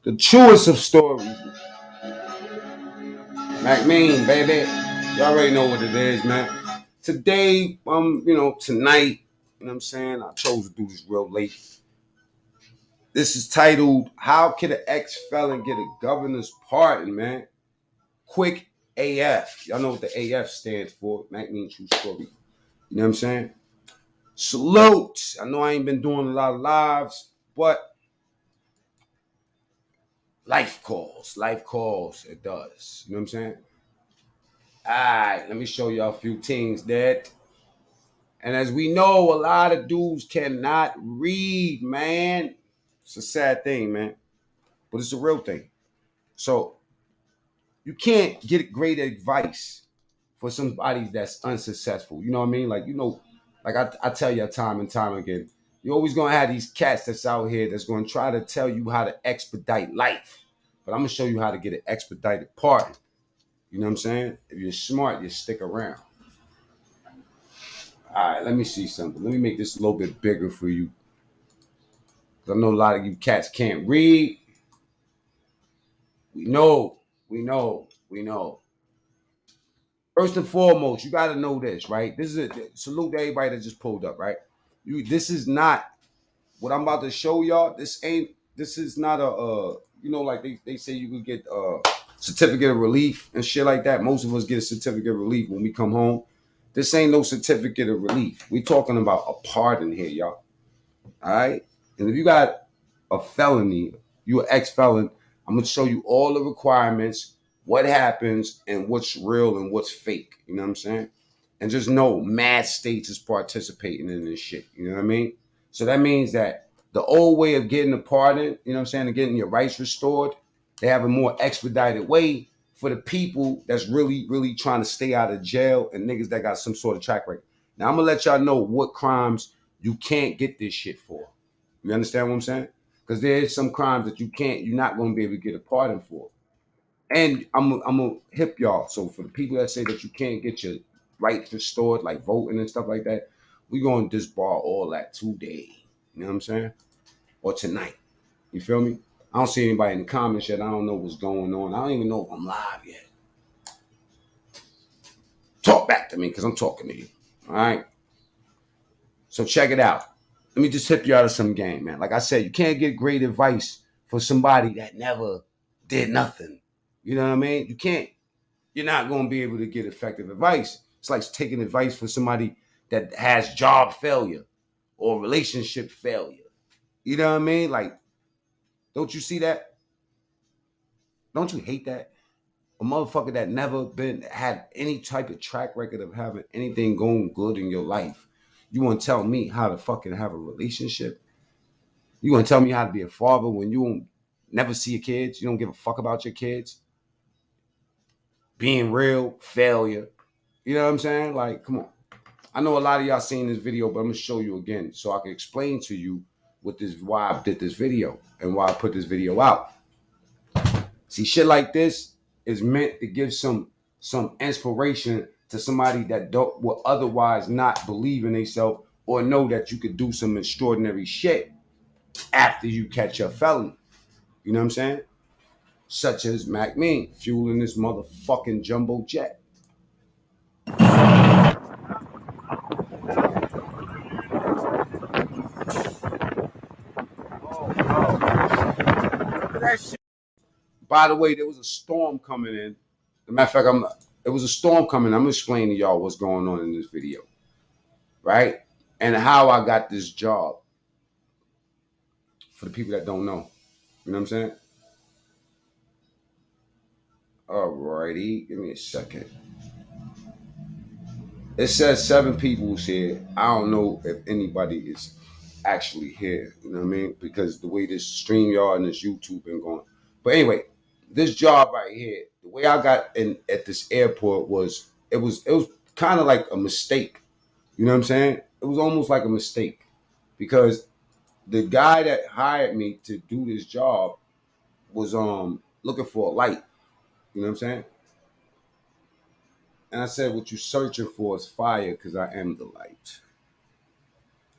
The truest of stories. MacMean, baby. You already know what it is, man. Today, tonight, you know what I'm saying? I chose to do this real late. This is titled, How Can an Ex-Felon Get a Governor's Pardon, man? Quick AF. Y'all know what the AF stands for. MacMean True Story. You know what I'm saying? Salute. I know I ain't been doing a lot of lives, but life calls. Life calls. It does. You know what I'm saying? All right, let me show y'all a few things that. And as we know, a lot of dudes cannot read, man. It's a sad thing, man, but it's a real thing. So you can't get great advice for somebody that's unsuccessful. You know what I mean? Like I tell you time and time again, you're always gonna have these cats that's out here that's gonna try to tell you how to expedite life. But I'm gonna show you how to get an expedited pardon. You know what I'm saying? If you're smart, you stick around. All right, let me see something. Let me make this a little bit bigger for you. I know a lot of you cats can't read. We know, we know. First and foremost, you got to know this, right? This is a salute to everybody that just pulled up, right? This is not what I'm about to show y'all. This is not like they say you could get a certificate of relief and shit like that. Most of us get a certificate of relief when we come home. This ain't no certificate of relief. We talking about a pardon here, y'all. All right? And if you got a felony, you an ex-felon, I'm gonna show you all the requirements, what happens, and what's real and what's fake. You know what I'm saying? And just know mad states is participating in this shit. You know what I mean? So that means that the old way of getting a pardon, you know what I'm saying, and getting your rights restored, they have a more expedited way for the people that's really, really trying to stay out of jail and niggas that got some sort of track record. Now I'm gonna let y'all know what crimes you can't get this shit for. You understand what I'm saying? Because there's some crimes that you're not going to be able to get a pardon for. And I'm gonna hip y'all. So for the people that say that you can't get your rights restored, like voting and stuff like that, we're going to disbar all that today. You know what I'm saying? Or tonight. You feel me? I don't see anybody in the comments yet. I don't know what's going on. I don't even know if I'm live yet. Talk back to me because I'm talking to you. All right. So check it out. Let me just tip you out of some game, man. Like I said, you can't get great advice for somebody that never did nothing. You know what I mean? You can't. You're not going to be able to get effective advice. It's like taking advice for somebody that has job failure or relationship failure. You know what I mean? Like, don't you see that? Don't you hate that? A motherfucker that never been had any type of track record of having anything going good in your life. You want to tell me how to fucking have a relationship? You want to tell me how to be a father when you don't never see your kids? You don't give a fuck about your kids? Being real, failure. You know what I'm saying? Like, come on. I know a lot of y'all seen this video, but I'm gonna show you again so I can explain to you why I did this video and why I put this video out. See, shit like this is meant to give some inspiration to somebody that will otherwise not believe in themselves or know that you could do some extraordinary shit after you catch your felony. You know what I'm saying? Such as MacMean fueling this motherfucking jumbo jet. By the way, there was a storm coming in. As a matter of fact, it was a storm coming. I'm gonna explain to y'all what's going on in this video, right? And how I got this job. For the people that don't know, you know what I'm saying? Alrighty, give me a second. It says 7 people's here. I don't know if anybody is actually here. You know what I mean? Because the way this StreamYard and this YouTube been going. But anyway, this job right here, the way I got in at this airport was it was kind of like a mistake. You know what I'm saying? It was almost like a mistake because the guy that hired me to do this job was looking for a light. You know what I'm saying? And I said, what you searching for is fire because I am the light.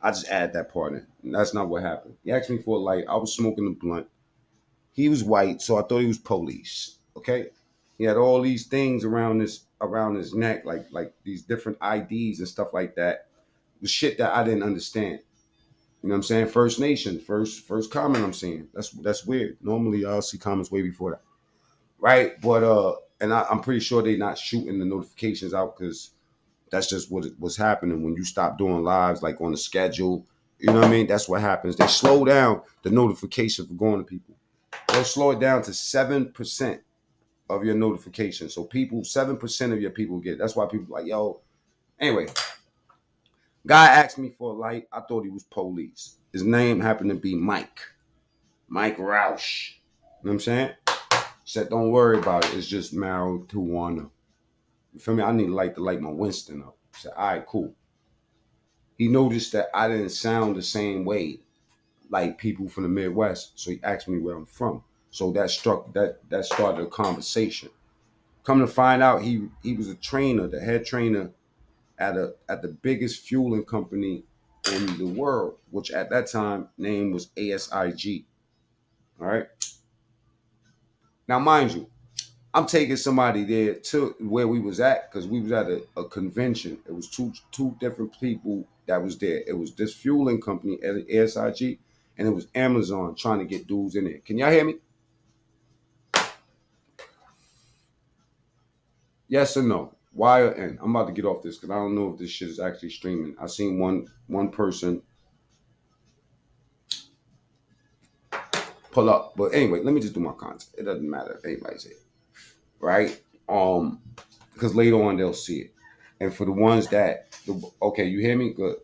I just add that part in. And that's not what happened. He asked me for a light. I was smoking a blunt. He was white, so I thought he was police. Okay, he had all these things around his neck, like these different IDs and stuff like that. The shit that I didn't understand. You know what I'm saying? First Nation, first comment I'm seeing. That's weird. Normally I'll see comments way before that, right? But and I'm pretty sure they're not shooting the notifications out because that's just what was happening when you stop doing lives like on the schedule. You know what I mean? That's what happens. They slow down the notification for going to people. They'll slow it down to 7% of your notifications. So 7% of your people get it. That's why people like, yo. Anyway, guy asked me for a light. I thought he was police. His name happened to be Mike. Mike Roush. You know what I'm saying? Said, don't worry about it. It's just marijuana. You feel me? I need a light to light my Winston up. I said, all right, cool. He noticed that I didn't sound the same way like people from the Midwest. So he asked me where I'm from. So that started a conversation. Come to find out, he was a trainer, the head trainer at the biggest fueling company in the world, which at that time name was ASIG. All right. Now, mind you, I'm taking somebody there to where we was at because we was at a convention. It was two different people that was there. It was this fueling company at ASIG, and it was Amazon trying to get dudes in there. Can y'all hear me? Yes or no? Y or N? I'm about to get off this because I don't know if this shit is actually streaming. I seen one person pull up, but anyway, let me just do my content. It doesn't matter if anybody's here, right? Because later on they'll see it. And for the ones that, okay, you hear me? Good,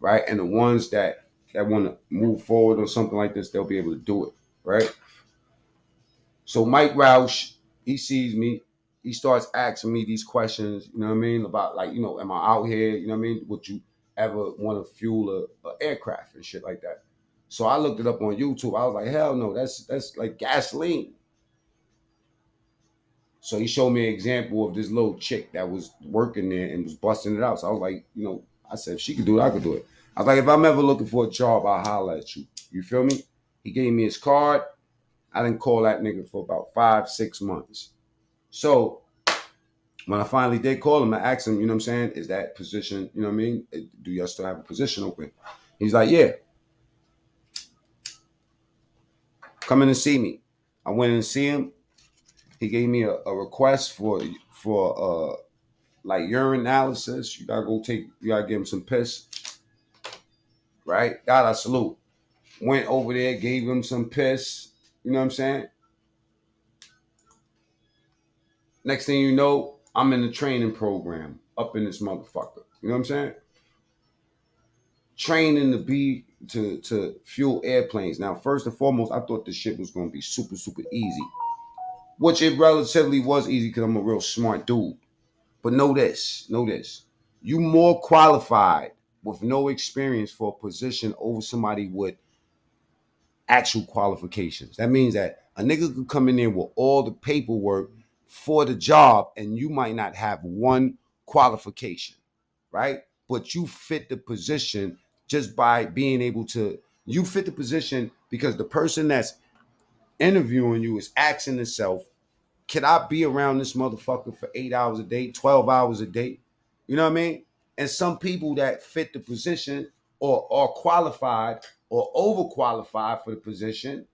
right? And the ones that want to move forward or something like this, they'll be able to do it, right? So Mike Roush, he sees me. He starts asking me these questions, you know what I mean? About like, am I out here? You know what I mean? Would you ever want to fuel a aircraft and shit like that? So I looked it up on YouTube. I was like, hell no, that's like gasoline. So he showed me an example of this little chick that was working there and was busting it out. So I was like, I said, if she could do it, I could do it. I was like, if I'm ever looking for a job, I'll holler at you. You feel me? He gave me his card. I didn't call that nigga for about 5-6 months. So when I finally did call him, I asked him, you know what I'm saying, is that position, you know what I mean? Do y'all still have a position open? He's like, yeah. Come in and see me. I went in and see him. He gave me a request for like urine analysis. You gotta give him some piss. Right? God, I salute. Went over there, gave him some piss. You know what I'm saying? Next thing you know, I'm in the training program up in this motherfucker. You know what I'm saying? Training to fuel airplanes. Now, first and foremost, I thought this shit was gonna be super, super easy. Which it relatively was easy because I'm a real smart dude. But know this. You more qualified with no experience for a position over somebody with actual qualifications. That means that a nigga could come in there with all the paperwork for the job and you might not have one qualification, right? But you fit the position just by being able to, you fit the position because the person that's interviewing you is asking itself, can I be around this motherfucker for 8 hours a day, 12 hours a day? You know what I mean? And some people that fit the position or are qualified or overqualified for the position,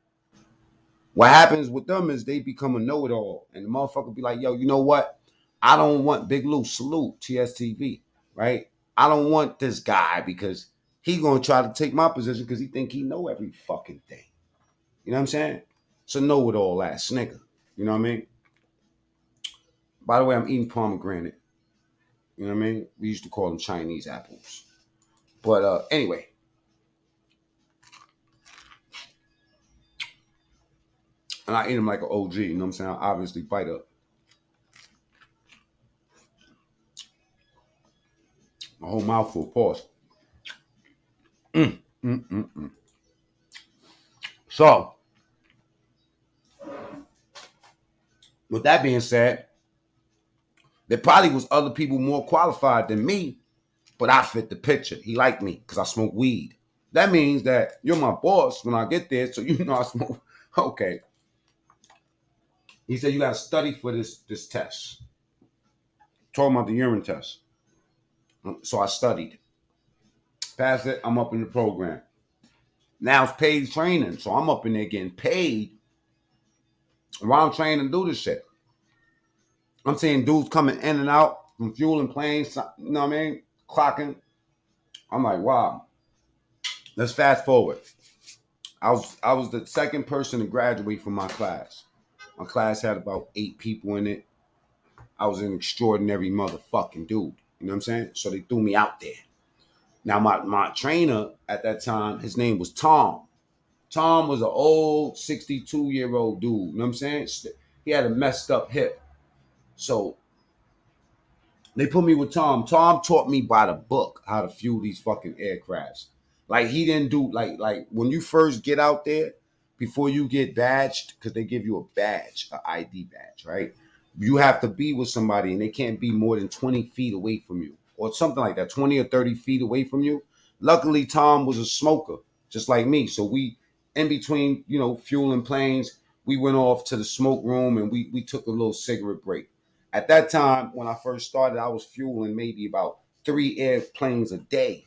what happens with them is they become a know-it-all. And the motherfucker be like, yo, you know what? I don't want Big Lou, salute, TSTV, right? I don't want this guy because he gonna try to take my position because he think he know every fucking thing. You know what I'm saying? So know-it-all ass nigga. You know what I mean? By the way, I'm eating pomegranate. You know what I mean? We used to call them Chinese apples. But anyway. And I eat them like an OG. You know what I'm saying? I obviously bite up. My whole mouthful. Pause. So, with that being said, there probably was other people more qualified than me, but I fit the picture. He liked me because I smoke weed. That means that you're my boss when I get there, so you know I smoke. Okay. He said, you got to study for this test. Talking about the urine test. So I studied. Passed it. I'm up in the program. Now it's paid training. So I'm up in there getting paid while I'm training to do this shit. I'm seeing dudes coming in and out from fuel and planes, you know what I mean? Clocking. I'm like, wow. Let's fast forward. I was the second person to graduate from my class. My class had about 8 people in it. I was an extraordinary motherfucking dude. You know what I'm saying? So they threw me out there. Now my trainer at that time, his name was Tom. Tom was an old 62-year-old dude. You know what I'm saying? He had a messed up hip. So they put me with Tom. Tom taught me by the book how to fuel these fucking aircrafts. Like he didn't do like when you first get out there, before you get badged, because they give you a badge, an ID badge, right? You have to be with somebody and they can't be more than 20 feet away from you. Or something like that, 20 or 30 feet away from you. Luckily, Tom was a smoker, just like me. So we, in between, fueling planes, we went off to the smoke room and we took a little cigarette break. At that time, when I first started, I was fueling maybe about 3 airplanes a day.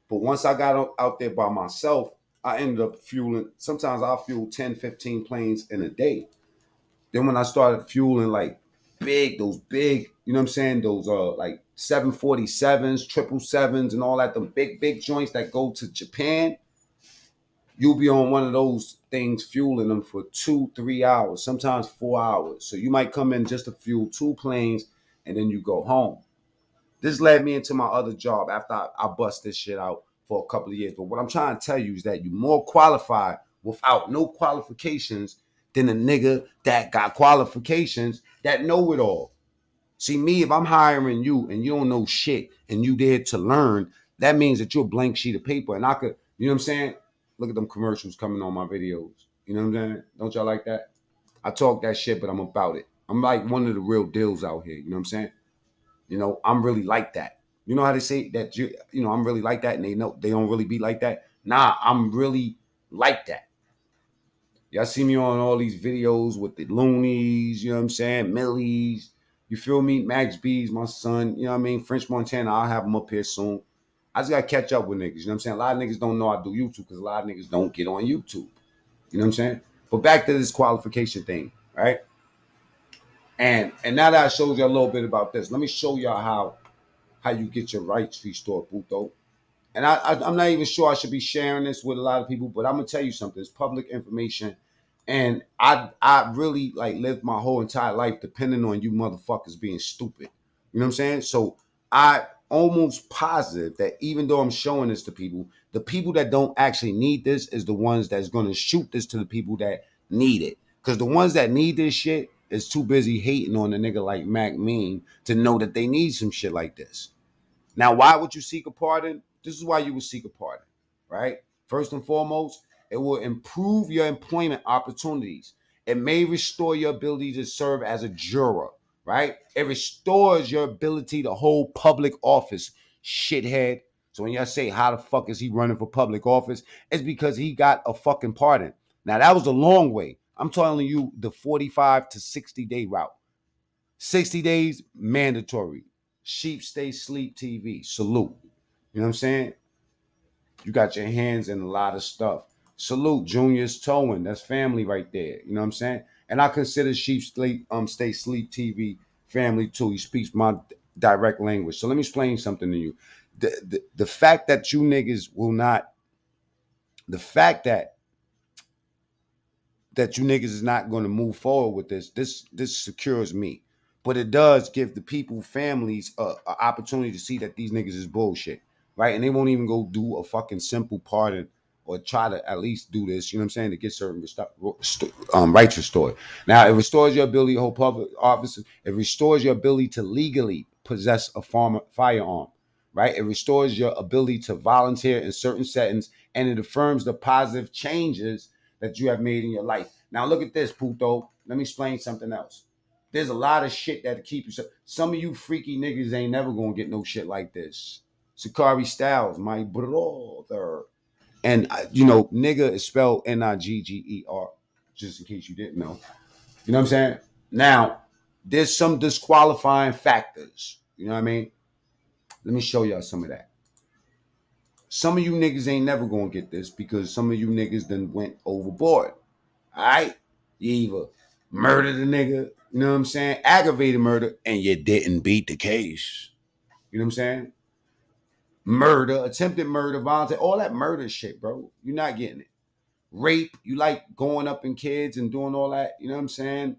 But once I got out there by myself, I ended up fueling. Sometimes I'll fuel 10, 15 planes in a day. Then when I started fueling like those big, you know what I'm saying? Those like 747s, 777s and all that, the big joints that go to Japan, you'll be on one of those things fueling them for 2-3 hours, sometimes 4 hours. So you might come in just to fuel 2 planes and then you go home. This led me into my other job after I bust this shit out for a couple of years. But what I'm trying to tell you is that you're more qualified without no qualifications than a nigga that got qualifications that know it all. See, me, if I'm hiring you and you don't know shit and you there to learn, that means that you're a blank sheet of paper. And I could, you know what I'm saying? Look at them commercials coming on my videos. You know what I'm saying? Don't y'all like that? I talk that shit, but I'm about it. I'm like one of the real deals out here. You know what I'm saying? I'm really like that. You know how they say that I'm really like that, and they know they don't really be like that. Nah, I'm really like that. Y'all see me on all these videos with the loonies, you know what I'm saying? Millies, you feel me? Max B's, my son, you know what I mean? French Montana, I'll have him up here soon. I just gotta catch up with niggas, you know what I'm saying? A lot of niggas don't know I do YouTube because a lot of niggas don't get on YouTube. You know what I'm saying? But back to this qualification thing, right? And now that I showed you a little bit about this, let me show y'all how you get your rights restored, Puto. And I'm not even sure I should be sharing this with a lot of people, but I'm gonna tell you something. It's public information, and I really like lived my whole entire life depending on you motherfuckers being stupid. You know what I'm saying? So I almost positive that even though I'm showing this to people, the people that don't actually need this is the ones that's gonna shoot this to the people that need it. Because the ones that need this shit is too busy hating on a nigga like MacMean to know that they need some shit like this. Now, why would you seek a pardon? This is why you would seek a pardon, right? First and foremost, it will improve your employment opportunities. It may restore your ability to serve as a juror, right? It restores your ability to hold public office, shithead. So when y'all say, how the fuck is he running for public office? It's because he got a fucking pardon. Now, that was a long way. I'm telling you the 45 to 60 day route. 60 days, mandatory. Sheep stay sleep TV. Salute. You know what I'm saying? You got your hands in a lot of stuff. Salute. Junior's towing. That's family right there. You know what I'm saying? And I consider Sheep Stay Sleep TV family too. He speaks my direct language. So let me explain something to you. The fact that you niggas will not, the fact that you niggas is not going to move forward with this secures me. But it does give the people, families, a opportunity to see that these niggas is bullshit, right? And they won't even go do a fucking simple pardon or try to at least do this, you know what I'm saying, to get certain rights restored. Now, it restores your ability to hold public offices. It restores your ability to legally possess a firearm, right? It restores your ability to volunteer in certain settings, and it affirms the positive changes that you have made in your life. Now, look at this, Puto. Let me explain something else. There's a lot of shit that keep you. Some of you freaky niggas ain't never gonna get no shit like this. Sakari Styles, my brother. And, nigga is spelled Nigger, just in case you didn't know. You know what I'm saying? Now, there's some disqualifying factors. You know what I mean? Let me show y'all some of that. Some of you niggas ain't never gonna get this because some of you niggas done went overboard. All right? You either murdered a nigga, you know what I'm saying? Aggravated murder, and you didn't beat the case. You know what I'm saying? Murder, attempted murder, voluntary, all that murder shit, bro. You're not getting it. Rape, you like going up in kids and doing all that, you know what I'm saying?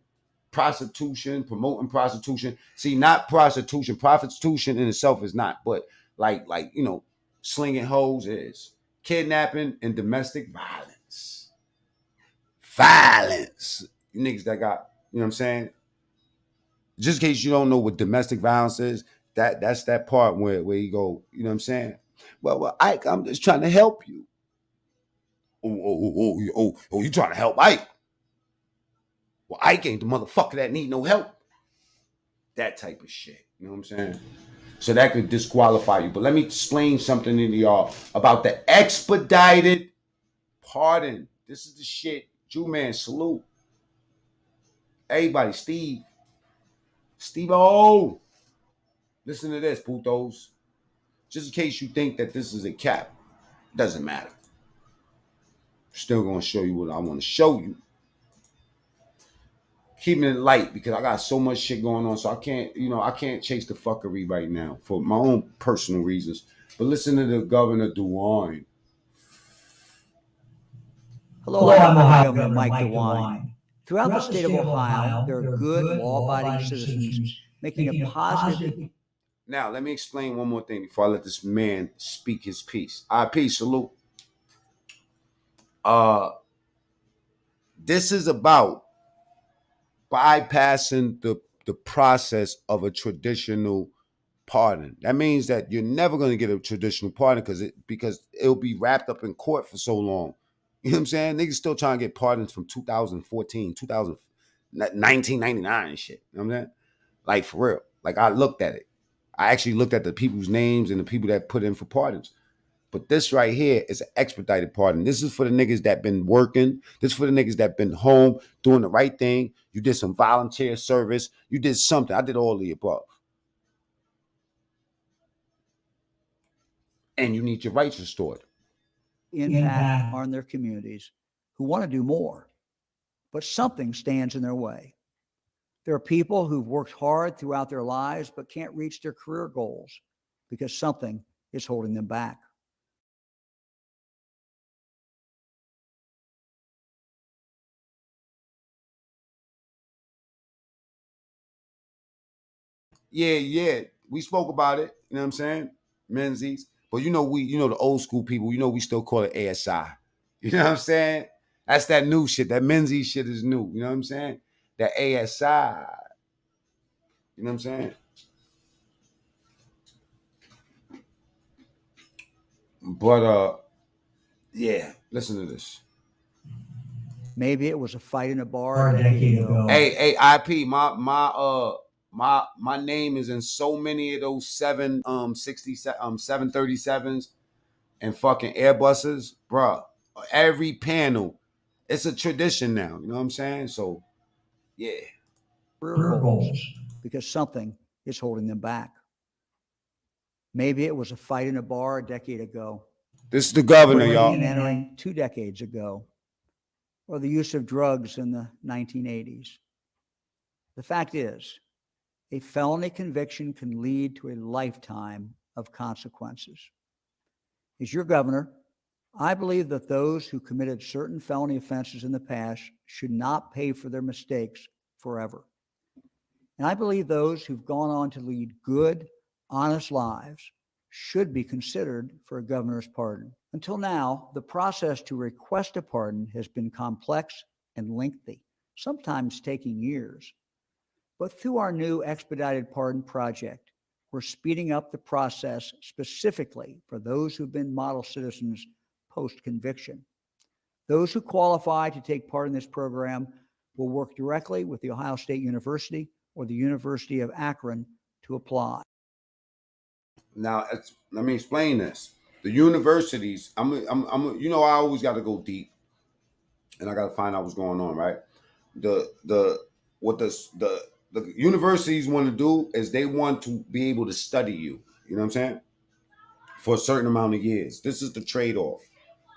Prostitution, promoting prostitution. See, not prostitution. Prostitution in itself is not, but like you know, slinging hoes is. Kidnapping and domestic violence. Violence. You niggas that got, you know what I'm saying? Just in case you don't know what domestic violence is, that's that part where you go, you know what I'm saying? Well, Ike, I'm just trying to help you. Oh, you trying to help Ike? Well, Ike ain't the motherfucker that need no help. That type of shit. You know what I'm saying? So that could disqualify you. But let me explain something to y'all about the expedited pardon. This is the shit. Jew man, salute. Everybody, Steve-O. Listen to this, putos. Just in case you think that this is a cap. Doesn't matter. Still gonna show you what I want to show you. Keeping it light because I got so much shit going on, so I can't chase the fuckery right now for my own personal reasons. But listen to the Governor DeWine. Hello, I'm Ohio Governor Mike DeWine. Throughout the state of Ohio, there are good, law-abiding citizens making a positive. Now, let me explain one more thing before I let this man speak his piece. IP, salute. This is about bypassing the process of a traditional pardon. That means that you're never going to get a traditional pardon because it'll be wrapped up in court for so long. You know what I'm saying? Niggas still trying to get pardons from 2014, 1999 and shit. You know what I'm saying? Like, for real. Like, I looked at it. I actually looked at the people's names and the people that put in for pardons. But this right here is an expedited pardon. This is for the niggas that been working. This is for the niggas that been home doing the right thing. You did some volunteer service. You did something. I did all the above. And you need your rights restored. Impact on their communities who want to do more, but something stands in their way. There are people who've worked hard throughout their lives but can't reach their career goals because something is holding them back. Yeah. We spoke about it. You know what I'm saying? Menzies. But you know the old school people, we still call it ASI. You know what I'm saying? That's that new shit. That Menzies shit is new. You know what I'm saying? That ASI. You know what I'm saying? But yeah, listen to this. Maybe it was a fight in a bar a decade ago. Hey, IP, my name is in so many of those 737s and fucking Airbuses, bruh. Every panel, it's a tradition now. You know what I'm saying? So, yeah. Career goals because something is holding them back. Maybe it was a fight in a bar a decade ago. This is the governor, y'all. And entering 2 decades ago, or the use of drugs in the 1980s. The fact is, a felony conviction can lead to a lifetime of consequences. As your governor, I believe that those who committed certain felony offenses in the past should not pay for their mistakes forever. And I believe those who've gone on to lead good, honest lives should be considered for a governor's pardon. Until now, the process to request a pardon has been complex and lengthy, sometimes taking years. But through our new expedited pardon project, we're speeding up the process specifically for those who've been model citizens post-conviction. Those who qualify to take part in this program will work directly with the Ohio State University or the University of Akron to apply. Now, let me explain this. The universities, I always got to go deep, and I got to find out what's going on, right? The what the universities want to do is they want to be able to study you. You know what I'm saying? For a certain amount of years. This is the trade-off.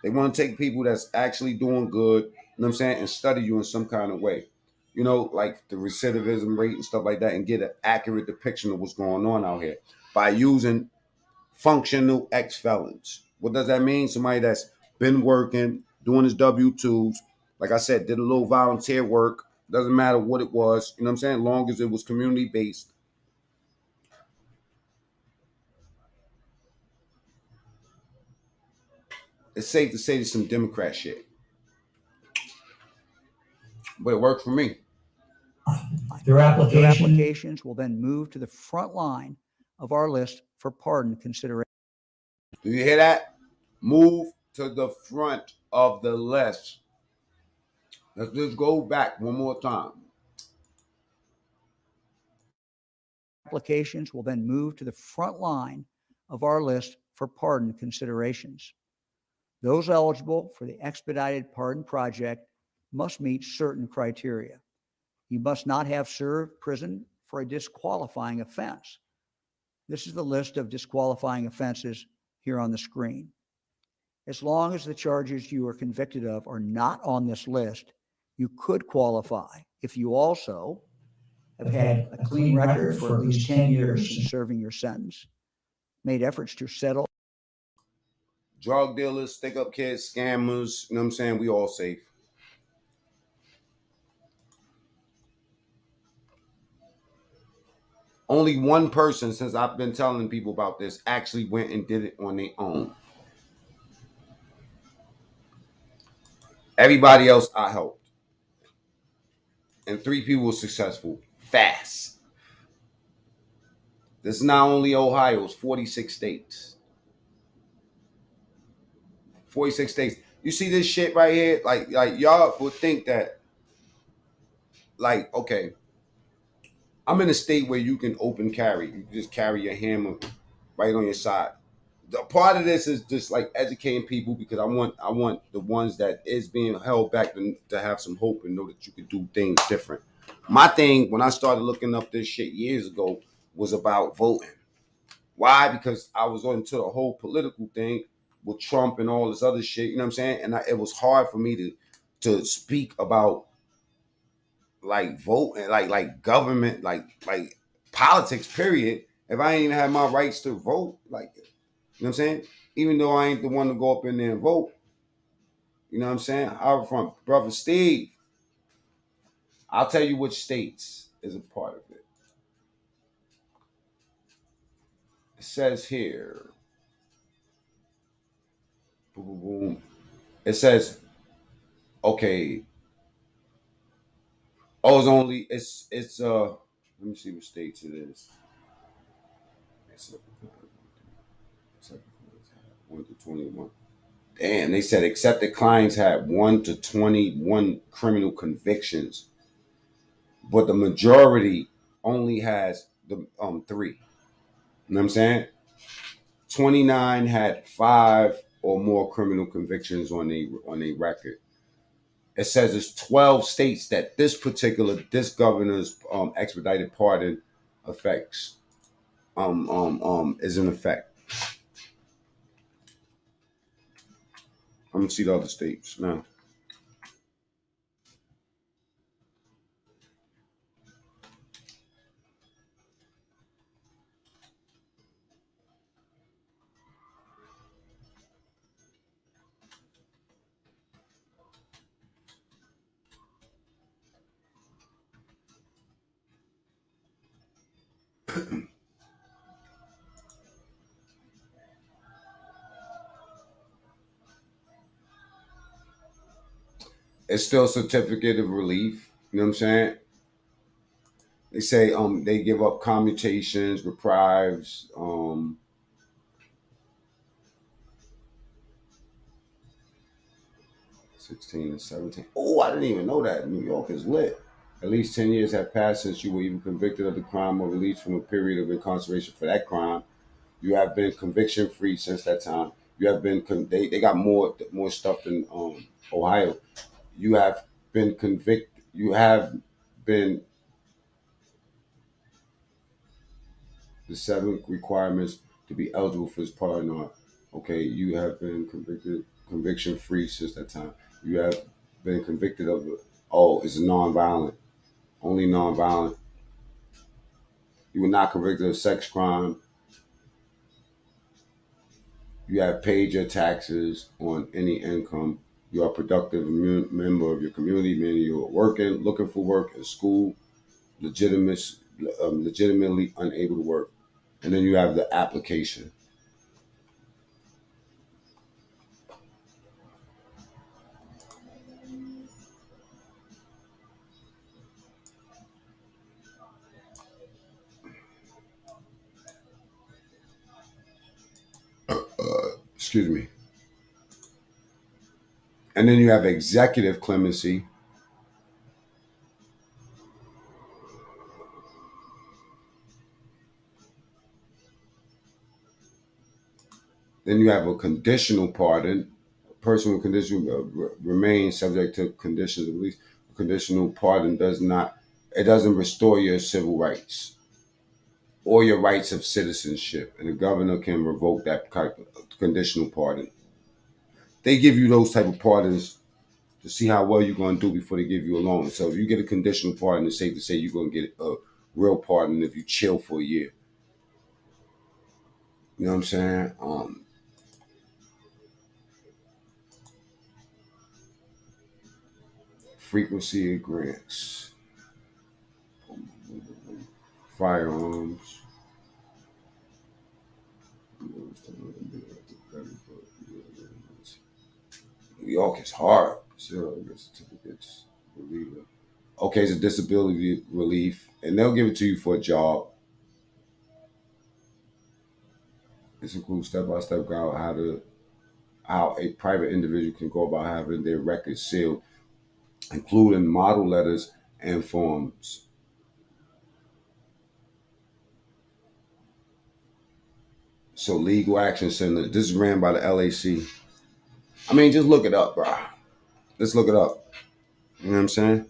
They want to take people that's actually doing good, you know what I'm saying, and study you in some kind of way. You know, like the recidivism rate and stuff like that, and get an accurate depiction of what's going on out here by using functional ex-felons. What does that mean? Somebody that's been working, doing his W-2s, like I said, did a little volunteer work, doesn't matter what it was, you know what I'm saying, as long as it was community-based. It's safe to say there's some Democrat shit, but it worked for me. Their applications will then move to the front line of our list for pardon consideration. Do you hear that? Move to the front of the list. Let's just go back one more time. Applications will then move to the front line of our list for pardon considerations. Those eligible for the Expedited Pardon Project must meet certain criteria. You must not have served prison for a disqualifying offense. This is the list of disqualifying offenses here on the screen. As long as the charges you are convicted of are not on this list, you could qualify if you also have had a clean record for at least 10 years since serving your sentence, made efforts to settle. Drug dealers, stick up kids, scammers, you know what I'm saying? We all safe. Only one person, since I've been telling people about this, actually went and did it on their own. Everybody else I helped. And 3 people were successful. Fast. This is not only Ohio, it's 46 states. 46 states. You see this shit right here? Like y'all would think that, like, okay, I'm in a state where you can open carry. You can just carry your hammer right on your side. The part of this is just like educating people, because I want the ones that is being held back to have some hope and know that you can do things different. My thing when I started looking up this shit years ago was about voting. Why? Because I was into the whole political thing with Trump and all this other shit. You know what I'm saying? And it was hard for me to speak about like vote and like government, like politics, period, if I ain't even have my rights to vote. Like, you know what I'm saying? Even though I ain't the one to go up in there and vote. You know what I'm saying? I'm from Brother Steve. I'll tell you which states is a part of it. It says here. Boom, boom, boom. It says, okay. Oh, it's let me see what states it is. It's 1 to 21. Damn, they said accepted clients had 1 to 21 criminal convictions, but the majority only has the 3. You know what I'm saying? 29 had 5 or more criminal convictions on a record. It says it's 12 states that this governor's expedited pardon affects is in effect. I'm gonna see the other states now. It's still certificate of relief. You know what I'm saying? They say they give up commutations, reprieves, 16 and 17. Oh, I didn't even know that. New York is lit. At least 10 years have passed since you were even convicted of the crime or released from a period of incarceration for that crime. You have been conviction free since that time. You have been they got more stuff than Ohio. You have been convicted. You have been the 7 requirements to be eligible for this pardon are, okay, you have been conviction free since that time. You have been convicted of, it's non-violent, only non-violent. You were not convicted of sex crime. You have paid your taxes on any income. You are a productive member of your community, meaning you are working, looking for work in school, legitimately unable to work. And then you have the application. Excuse me. And then you have executive clemency. Then you have a conditional pardon. A person with conditional remains subject to conditions of release. A conditional pardon doesn't restore your civil rights or your rights of citizenship, and the governor can revoke that conditional pardon. They give you those type of pardons to see how well you're going to do before they give you a loan. So if you get a conditional pardon, it's safe to say you're going to get a real pardon if you chill for a year. You know what I'm saying? Frequency of grants, firearms. New York is hard. Sure, certificates. Okay, it's a disability relief, and they'll give it to you for a job. This includes step-by-step guide how a private individual can go about having their records sealed, including model letters and forms. So Legal Action Center. This is ran by the LAC. I mean, just look it up, bro. Let's look it up. You know what I'm saying?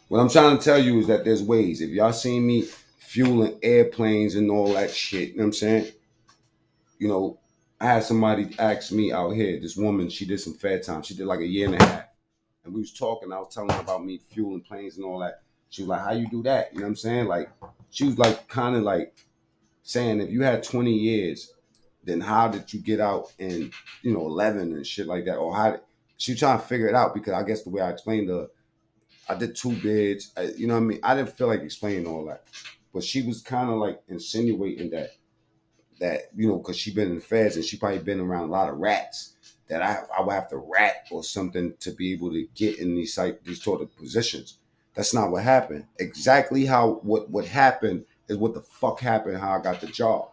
What I'm trying to tell you is that there's ways. If y'all seen me fueling airplanes and all that shit, you know what I'm saying? You know, I had somebody ask me out here, this woman, she did some fair time. She did like a year and a half. And we was talking, I was telling her about me fueling planes and all that. She was like, how you do that? You know what I'm saying? Like, she was like, kind of like saying, if you had 20 years, then how did you get out in, 11 and shit like that? Or she trying to figure it out, because I guess the way I explained to her, I did 2 bids. You know what I mean? I didn't feel like explaining all that. But she was kind of like insinuating that because she been in the feds and she probably been around a lot of rats, that I would have to rat or something to be able to get in these sort of positions. That's not what happened. Exactly how what happened is what the fuck happened. How I got the job.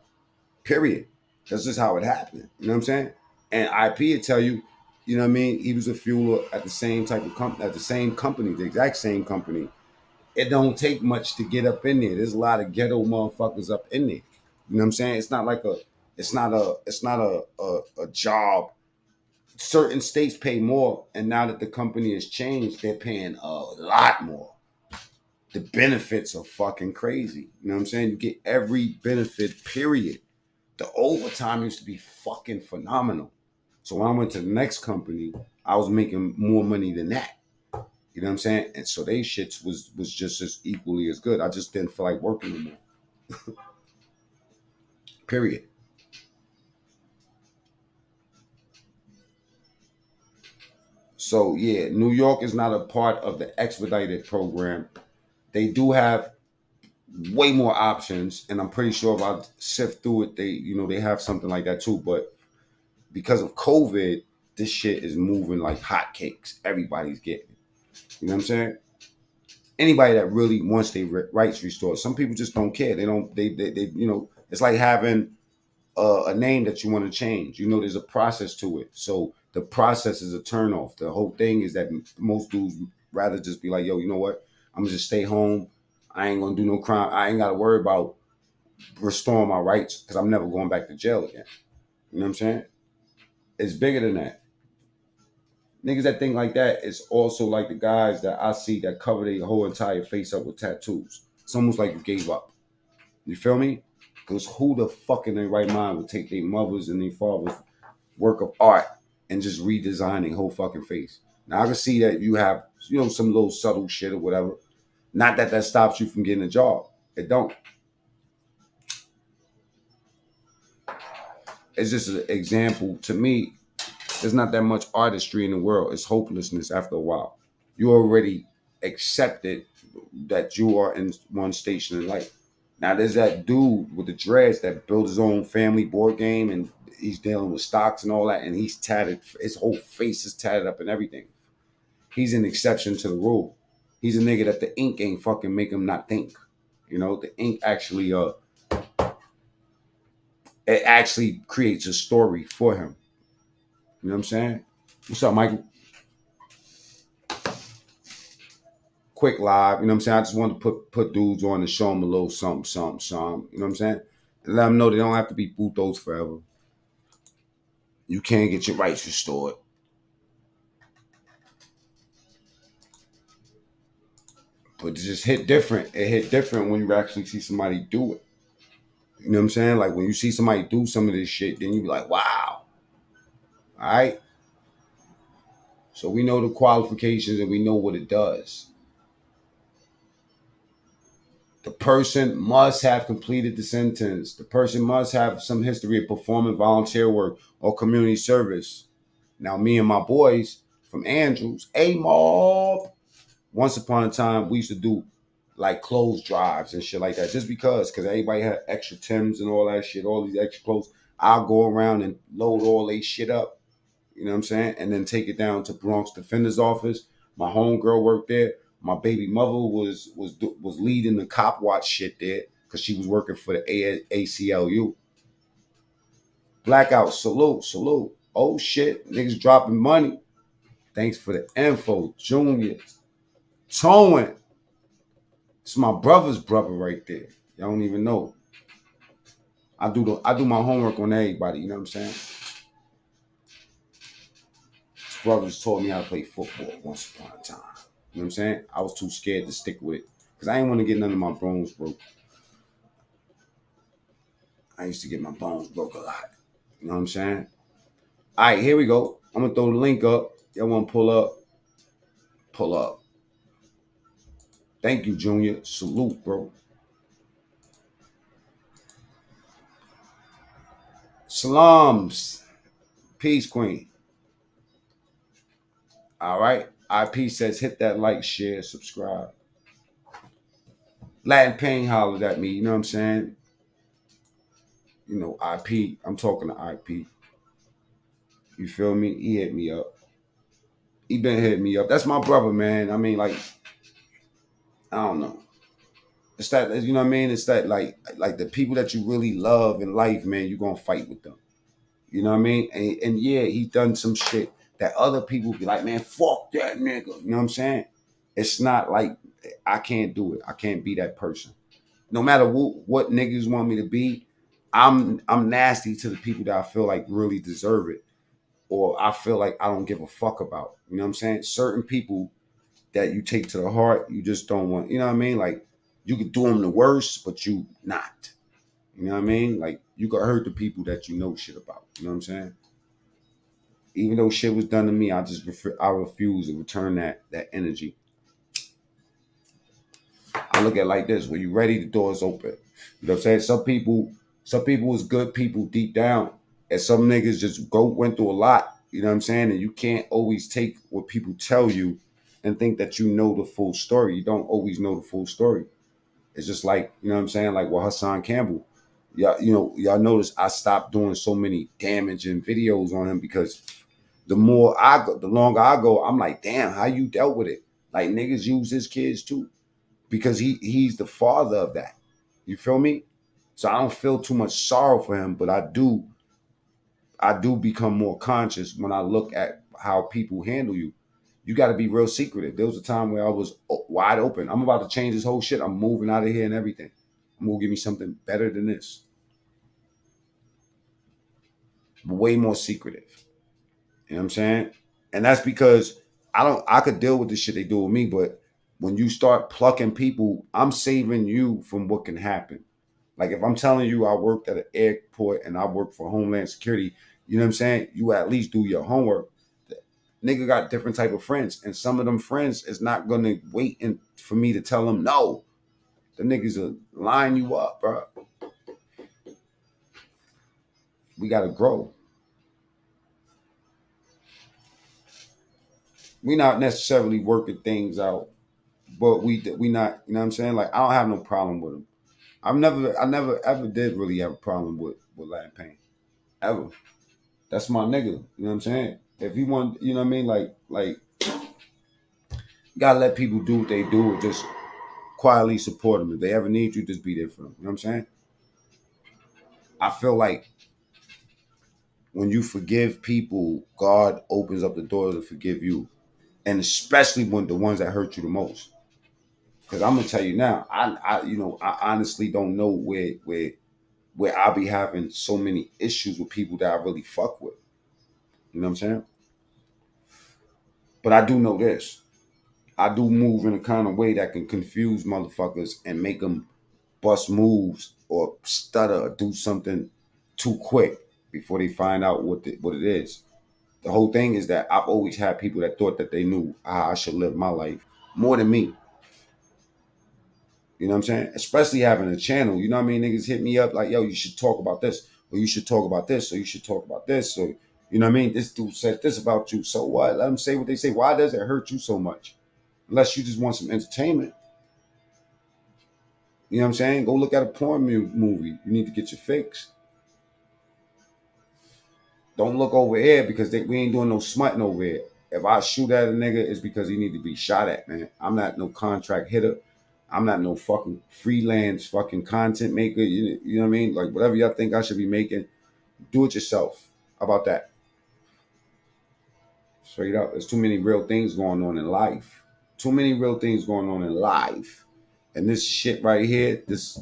Period. That's just how it happened. You know what I'm saying? And IP would tell you, you know what I mean? He was a fueler at the same type of company, at the same company, the exact same company. It don't take much to get up in there. There's a lot of ghetto motherfuckers up in there. You know what I'm saying? It's not a job. Certain states pay more, and now that the company has changed, they're paying a lot more. The benefits are fucking crazy. You know what I'm saying? You get every benefit, period. The overtime used to be fucking phenomenal. So when I went to the next company, I was making more money than that. You know what I'm saying? And so they shits was just as equally as good. I just didn't feel like working anymore. Period. So yeah, New York is not a part of the expedited program. They do have way more options, and I'm pretty sure if I sift through it, they have something like that too. But because of COVID, this shit is moving like hotcakes. Everybody's getting it. You know what I'm saying? Anybody that really wants their rights restored. Some people just don't care. They don't. They It's like having a name that you want to change. There's a process to it. So the process is a turnoff. The whole thing is that most dudes rather just be like, yo, you know what? I'm gonna just stay home. I ain't gonna do no crime. I ain't gotta worry about restoring my rights because I'm never going back to jail again. You know what I'm saying? It's bigger than that. Niggas that think like that is also like the guys that I see that cover their whole entire face up with tattoos. It's almost like you gave up. You feel me? Because who the fuck in their right mind would take their mothers and their fathers' work of art and just redesign their whole fucking face? Now I can see that you have, some little subtle shit or whatever. Not that that stops you from getting a job. It don't. It's just an example to me. There's not that much artistry in the world. It's hopelessness after a while. You already accepted that you are in one station in life. Now there's that dude with the dreads that built his own family board game and he's dealing with stocks and all that, and he's tatted. His whole face is tatted up and everything. He's an exception to the rule. He's a nigga that the ink ain't fucking make him not think. The ink actually it actually creates a story for him. You know what I'm saying? What's up, Michael? Quick live, you know what I'm saying? I just wanted to put dudes on and show them a little something, something, something. You know what I'm saying? And let them know they don't have to be putos forever. You can get your rights restored. But it just hit different. It hit different when you actually see somebody do it. You know what I'm saying? Like when you see somebody do some of this shit, then you be like, wow. All right. So we know the qualifications and we know what it does. The person must have completed the sentence. The person must have some history of performing volunteer work or community service. Now, me and my boys from Andrews, mob. Once upon a time, we used to do like clothes drives and shit like that. Just because everybody had extra Timbs and all that shit, all these extra clothes. I'll go around and load all they shit up. You know what I'm saying? And then take it down to Bronx Defender's office. My homegirl worked there. My baby mother was leading the cop watch shit there because she was working for the ACLU. Blackout, salute, salute. Oh shit, niggas dropping money. Thanks for the info, Junior. Towing. It's my brother's brother right there. Y'all don't even know. I do my homework on everybody. You know what I'm saying? His brothers taught me how to play football once upon a time. You know what I'm saying? I was too scared to stick with it because I didn't want to get none of my bones broke. I used to get my bones broke a lot. You know what I'm saying? All right, here we go. I'm gonna throw the link up. Y'all want to pull up? Pull up. Thank you, Junior. Salute, bro. Salams. Peace, Queen. All right. IP says hit that like, share, subscribe. Latin Pain hollered at me. You know what I'm saying? IP. I'm talking to IP. You feel me? He hit me up. He been hitting me up. That's my brother, man. I mean, like, I don't know. It's that, you know what I mean? It's that like the people that you really love in life, man, you're gonna fight with them. You know what I mean? And yeah, he's done some shit that other people be like, man, fuck that nigga. You know what I'm saying? It's not like I can't do it. I can't be that person. No matter what niggas want me to be, I'm nasty to the people that I feel like really deserve it. Or I feel like I don't give a fuck about. You know what I'm saying? Certain people that you take to the heart, you just don't want, you know what I mean? Like you could do them the worst, but you not. You know what I mean? Like you could hurt the people that you know shit about. You know what I'm saying? Even though shit was done to me, I refuse to return that energy. I look at it like this: when you ready, the door's open. You know what I'm saying? Some people was good people deep down, and some niggas just went through a lot. You know what I'm saying? And you can't always take what people tell you and think that you know the full story. You don't always know the full story. It's just like, you know what I'm saying? Like with Hassan Campbell. Yeah, y'all notice I stopped doing so many damaging videos on him because the more I go, the longer I go, I'm like, damn, how you dealt with it? Like niggas use his kids too. Because he's the father of that. You feel me? So I don't feel too much sorrow for him, but I do become more conscious when I look at how people handle you. You got to be real secretive. There was a time where I was wide open. I'm about to change this whole shit. I'm moving out of here and everything. I'm gonna give me something better than this, but way more secretive. You know what I'm saying? And that's because I could deal with the shit they do with me, but when you start plucking people, I'm saving you from what can happen. Like if I'm telling you I worked at an airport and I work for Homeland Security, you know what I'm saying? You at least do your homework. The nigga got different type of friends, and some of them friends is not gonna wait for me to tell them no. The niggas will line you up, bro. We gotta grow. We not necessarily working things out, but we not. You know what I'm saying? Like I don't have no problem with them. I never ever did really have a problem with Latin Pain ever. That's my nigga. You know what I'm saying? If you want, you know what I mean? Like you gotta let people do what they do, or just quietly support them. If they ever need you, just be there for them. You know what I'm saying? I feel like when you forgive people, God opens up the door to forgive you, and especially when the ones that hurt you the most. Because I'm gonna tell you now, I honestly don't know where I'll be having so many issues with people that I really fuck with. You know what I'm saying? But I do know this. I do move in a kind of way that can confuse motherfuckers and make them bust moves or stutter or do something too quick before they find out what it is. The whole thing is that I've always had people that thought that they knew how I should live my life more than me. You know what I'm saying? Especially having a channel. You know what I mean? Niggas hit me up like, yo, you should talk about this, or you should talk about this, or you should talk about this. So, you know what I mean? This dude said this about you. So what? Let them say what they say. Why does it hurt you so much? Unless you just want some entertainment. You know what I'm saying? Go look at a porn movie. You need to get your fix. Don't look over here because we ain't doing no smutting over here. If I shoot at a nigga, it's because he need to be shot at, man. I'm not no contract hitter. I'm not no fucking freelance fucking content maker. You know what I mean? Like whatever y'all think I should be making, do it yourself. How about that? Straight up. There's too many real things going on in life. Too many real things going on in life. And this shit right here, this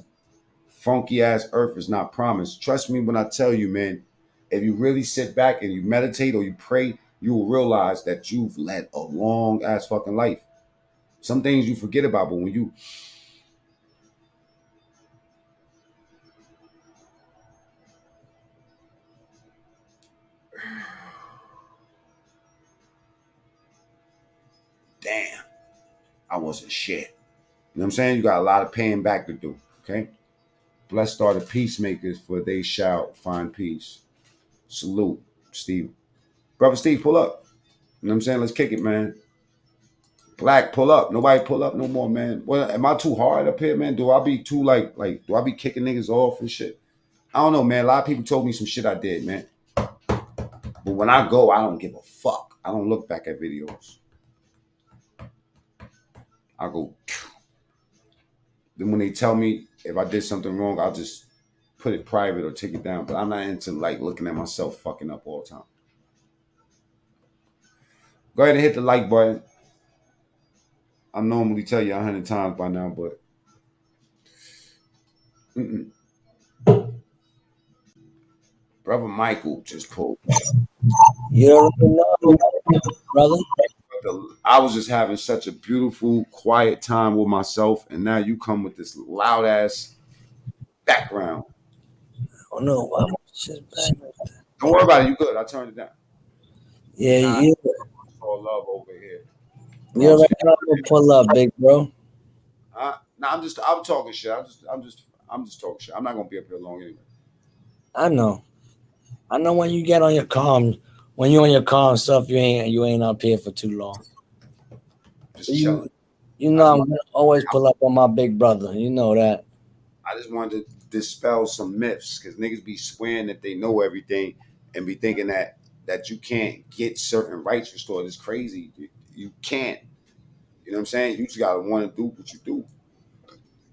funky ass earth is not promised. Trust me when I tell you, man, if you really sit back and you meditate or you pray, you will realize that you've led a long ass fucking life. Some things you forget about, but when you damn, I wasn't shit. You know what I'm saying? You got a lot of paying back to do. Okay. Blessed are the peacemakers, for they shall find peace. Salute, Steve. Brother Steve, pull up. You know what I'm saying? Let's kick it, man. Black, pull up. Nobody pull up no more, man. Well, am I too hard up here, man? Do I be too like do I be kicking niggas off and shit? I don't know, man. A lot of people told me some shit I did, man. But when I go, I don't give a fuck. I don't look back at videos. I go. Then when they tell me if I did something wrong, I'll just put it private or take it down. But I'm not into like looking at myself fucking up all the time. Go ahead and hit the like button. I normally tell you 100 times by now, but mm-mm. Brother Michael just pulled. You already know, brother. I was just having such a beautiful, quiet time with myself, and now you come with this loud ass background. Oh no, why my shit back? Don't worry about it. You good? I turned it down. Yeah, Nah, you it's all love over here. you already know I'm gonna pull up, big bro. Nah, I'm talking shit. I'm just talking shit. I'm not gonna be up here long anyway. I know. I know when you get on your calm, when you on your calm stuff, you ain't up here for too long. Just chilling. You know I'm gonna always pull up on my big brother. You know that. I just wanted to dispel some myths because niggas be swearing that they know everything and be thinking that you can't get certain rights restored. It's crazy. You can't. You know what I'm saying? You just gotta want to do what you do.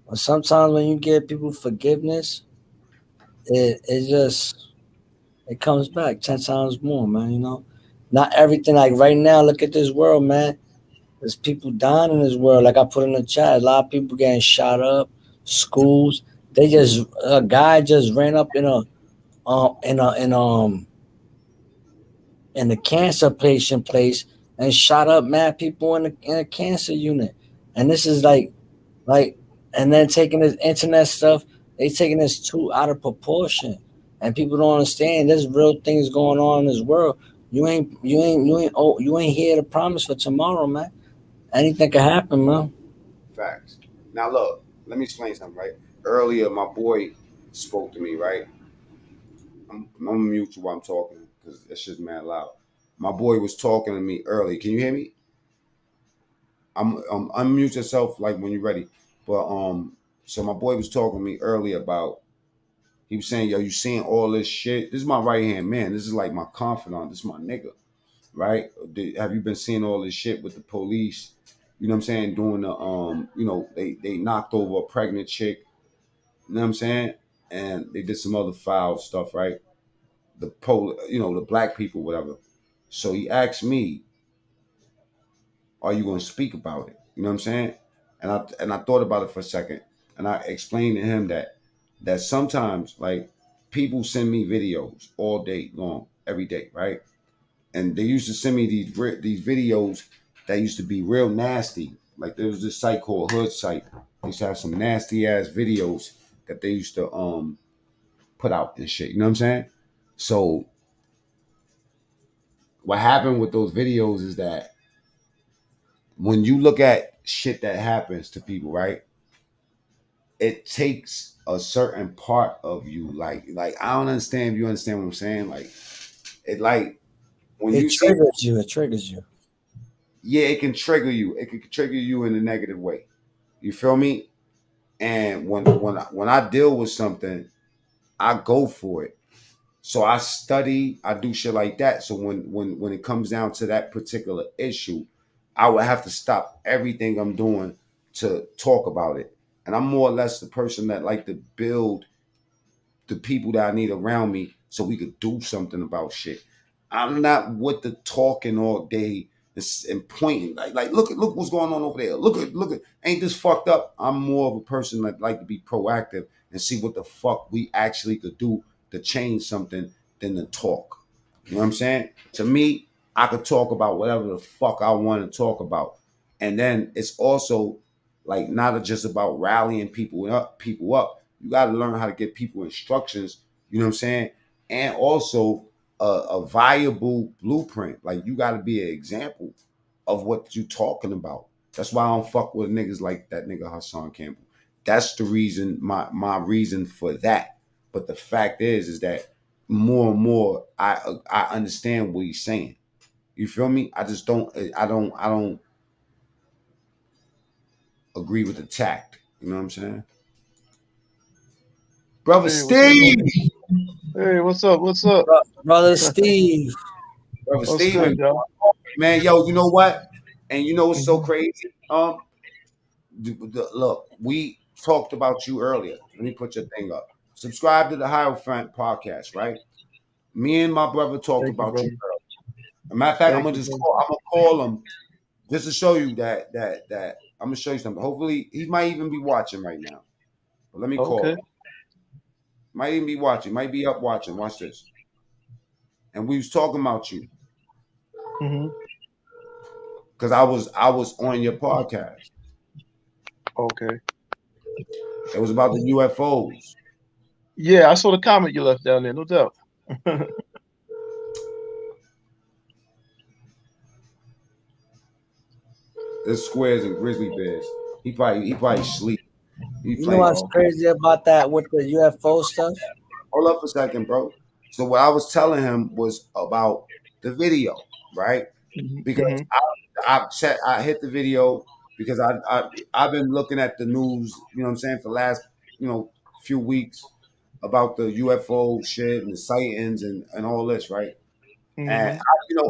But sometimes when you give people forgiveness, it comes back 10 times more, man. You know, not everything. Like right now, look at this world, man. There's people dying in this world. Like I put in the chat, a lot of people getting shot up. Schools. A guy just ran up in in the cancer patient place and shot up mad people in a cancer unit. And this is like, and then taking this internet stuff, they taking this too out of proportion, and people don't understand. There's real things going on in this world. You ain't here to promise for tomorrow, man. Anything can happen, man. Facts. Now look, let me explain something, right? Earlier, my boy spoke to me, right? I'm mute while I'm talking because that shit's mad loud. My boy was talking to me earlier. Can you hear me? I'm unmute yourself like when you're ready. But so my boy was talking to me earlier about. He was saying, "Yo, you seeing all this shit? This is my right hand man. This is like my confidant. This is my nigga, right? Have you been seeing all this shit with the police? You know what I'm saying? Doing the they knocked over a pregnant chick. You know what I'm saying? And they did some other foul stuff, right? The black people, whatever. So he asked me, "Are you going to speak about it?" You know what I'm saying? And I thought about it for a second, and I explained to him that sometimes like people send me videos all day long, every day, right? And they used to send me these videos that used to be real nasty. Like there was this site called Hood Site. They used to have some nasty ass videos that they used to put out and shit. You know what I'm saying? So what happened with those videos is that when you look at shit that happens to people, right? It takes a certain part of you. Like I don't understand if you understand what I'm saying. Like when It you see, triggers you. It triggers you. yeah, it can trigger you. It can trigger you in a negative way. You feel me? And when I deal with something, I go for it. So I study, I do shit like that. So when it comes down to that particular issue, I would have to stop everything I'm doing to talk about it. And I'm more or less the person that like to build the people that I need around me so we could do something about shit. I'm not with the talking all day and pointing like look what's going on over there. Look at ain't this fucked up? I'm more of a person that like to be proactive and see what the fuck we actually could do to change something than to talk. You know what I'm saying? To me, I could talk about whatever the fuck I want to talk about. And then it's also like not just about rallying people up. You got to learn how to give people instructions, you know what I'm saying? And also a viable blueprint. Like you got to be an example of what you talking about. That's why I don't fuck with niggas like that nigga Hassan Campbell. That's the reason, my reason for that. But the fact is that more and more I understand what he's saying. You feel me? I just don't agree with the tact. You know what I'm saying? Brother Hey, what's up, Steve. man? Hey, what's up? What's up? Brother Steve. Brother What's good, Steven. y'all? Man, yo, you know what? And you know what's so Hmm. crazy? Look, we talked about you earlier. Let me put your thing up. Subscribe to the Hierophant podcast, right? Me and my brother talked Thank you, about you brother. earlier. As a matter of fact, Thank you, brother. I'm gonna call him just to show you that I'm gonna show you something. Hopefully, he might even be watching right now. But let me call Okay. him. Might even be watching. Might be up watching. Watch this. And we was talking about you Hmm. because I was on your podcast. Okay. It was about the UFOs. Yeah, I saw the comment you left down there, no doubt. There's squares and grizzly bears. He probably sleep. He You know playing. what's Oh, crazy about that with the UFO stuff? hold up a second, bro. So what I was telling him was about the video, right? Because Hmm. I hit the video because I've been looking at the news, you know what I'm saying, for the last, few weeks about the UFO shit and the sightings and all this, right? And Hmm.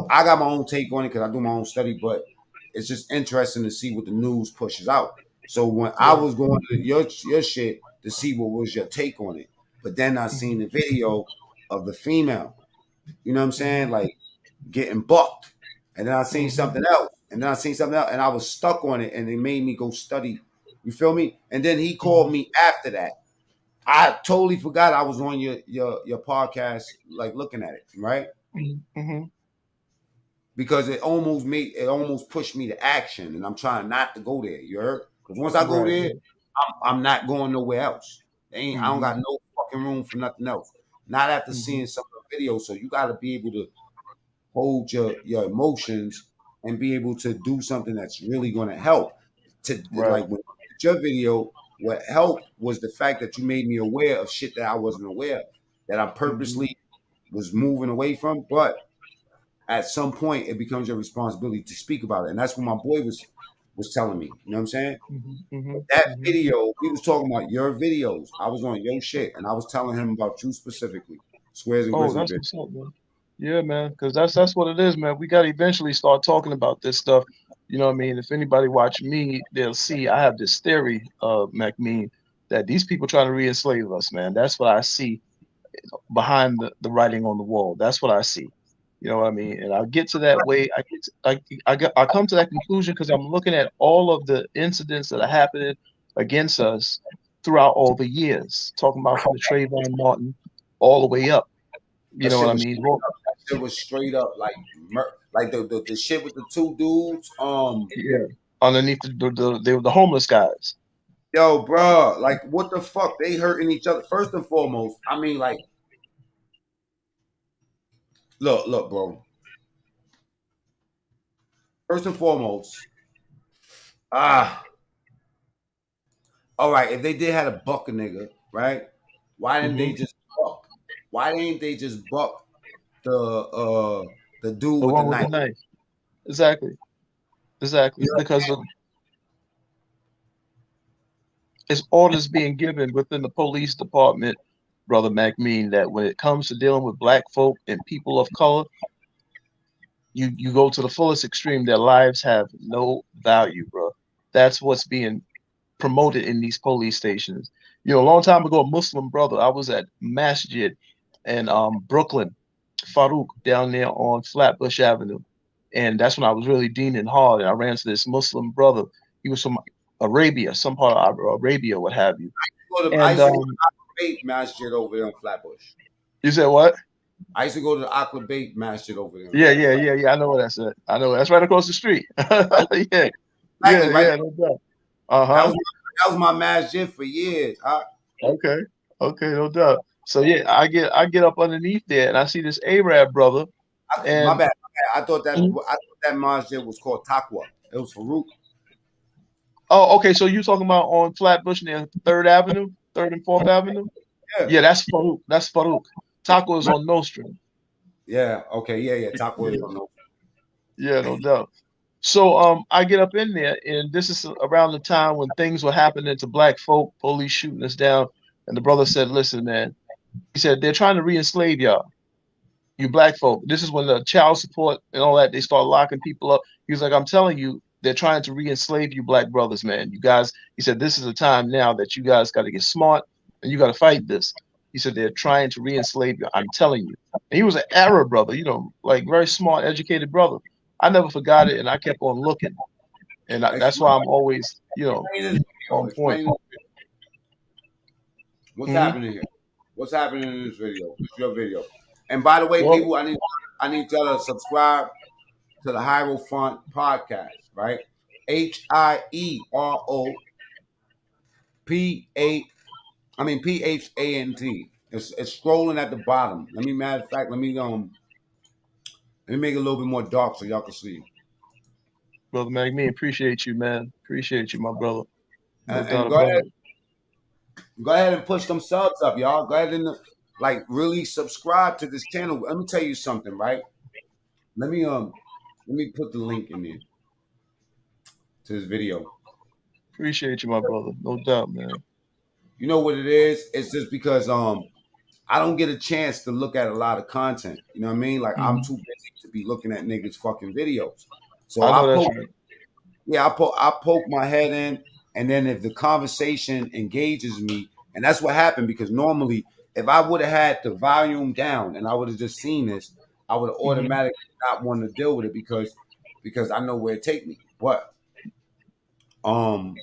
I got my own take on it because I do my own study, but it's just interesting to see what the news pushes out. So when I Right. was going to your shit to see what was your take on it, but then I seen Hmm. the video of the female, you know what I'm saying, Hmm. like getting bucked, and then I seen Hmm. something else, and then I seen something else, and I was stuck on it, and it made me go study. You feel me? And then he called me after that. I totally forgot I was on your podcast, like looking at it, right? Hmm. Hmm. because it almost pushed me to action, and I'm trying not to go there. You heard? Because once I go Right. there, I'm not going nowhere else. I don't got Mhm. no fucking room for nothing else. Not after Mhm. seeing some of the videos. So you got to be able to hold your emotions and be able to do something that's really going to help. To Right. like when your video, what helped was the fact that you made me aware of shit that I wasn't aware of, that I Mhm. purposely was moving away from. But at some point, it becomes your responsibility to speak about it, and that's what my boy was telling me. You know what I'm saying? Mhm. Mhm. That Mhm. video, we was talking about your videos. I was on your shit, and I was telling him about you specifically, Squares and Oh, Grizzly that's bit. what's up, man. Yeah, man, because that's what it is, man. We got to eventually start talking about this stuff. You know what I mean? If anybody watch me, they'll see I have this theory, MacMean, that these people trying to re-enslave us, man. That's what I see behind the writing on the wall. That's what I see. You know what I mean? And I'll get to that way. I come to that conclusion because I'm looking at all of the incidents that are happening against us throughout all the years, talking about from the Trayvon Martin all the way up. You That know what shit I was mean? Well, that shit was straight up like like the shit with the two dudes. yeah, underneath the homeless guys. Yo, bro, like what the fuck? They hurting each other. First and foremost, I mean, like, look, bro. First and foremost, ah, all right. If they did had a buck a nigga, right? Why didn't they Hmm. just buck? Why didn't they just buck the dude The with the one with the knife? knife. Exactly. Exactly. You know, Because it's orders being given within the police department, brother MacMean, that when it comes to dealing with black folk and people of color, you go to the fullest extreme. Their lives have no value, bro. That's what's being promoted in these police stations. You know, a long time ago, a Muslim brother, I was at Masjid in Brooklyn, Farouk, down there on Flatbush Avenue. And that's when I was really dealing hard. And I ran to this Muslim brother. He was from Arabia, some part of Arabia, what have you. I And used to go to Aqua Masjid over there in Flatbush. you said what? I used to go to the Aqua Masjid over there Yeah, in yeah, Flatbush. yeah, yeah. I know what that's at. I know that's right across the street. Yeah, Exactly, yeah, right. yeah, no doubt. That Uh-huh. was my masjid for years. Okay. Okay, no doubt. So yeah, I get up underneath there and I see this Arab brother My and bad. I thought Mhm. that masjid was called Taqwa. It was Farouk. Oh, okay. So you talking about on Flatbush near Third Avenue, Third and Fourth Avenue? Yeah. Yeah, that's Farouk. That's Farouk. Taco is on Nostrum. Yeah. Okay. Yeah. Yeah. Taqwa is Yeah, on those. yeah, no doubt. So I get up in there, and this is around the time when things were happening to black folk, police shooting us down, and the brother said, "Listen, man," he said, "they're trying to re-enslave y'all, you black folk. This is when the child support and all that they start locking people up." He was like, "I'm telling you, they're trying to re-enslave you, black brothers, man. You guys," he said, "this is a time now that you guys got to get smart and you got to fight this." He said, "They're trying to re-enslave you. I'm telling you." And he was an Arab brother, you know, like very smart, educated brother. I never forgot it, and I kept on looking, and that's Explain, why I'm always, explain this video. on point. Explain what's Hmm. happening here. What's happening in this video? It's your video. And by the way, Well, people, I need y'all to subscribe to the Hierophant podcast, right? Hierop Phant. It's scrolling at the bottom. Matter of fact, let me make it a little bit more dark so y'all can see. brother McMean, appreciate you, man. Appreciate you, my brother. No And doubt about it. go ahead and push them subs up, y'all. Go ahead and like really subscribe to this channel. Let me tell you something, right? Let me put the link in there to this video. Appreciate you, my brother. No doubt, man. You know what it is? It's just because I don't get a chance to look at a lot of content. You know what I mean? Like I'm Hmm. too busy to be looking at niggas fucking videos. So I know that's right. I poke my head in, and then if the conversation engages me, and that's what happened because normally if I would have had the volume down and I would have just seen this, I would have Hmm. automatically not want to deal with it because I know where it take me. But um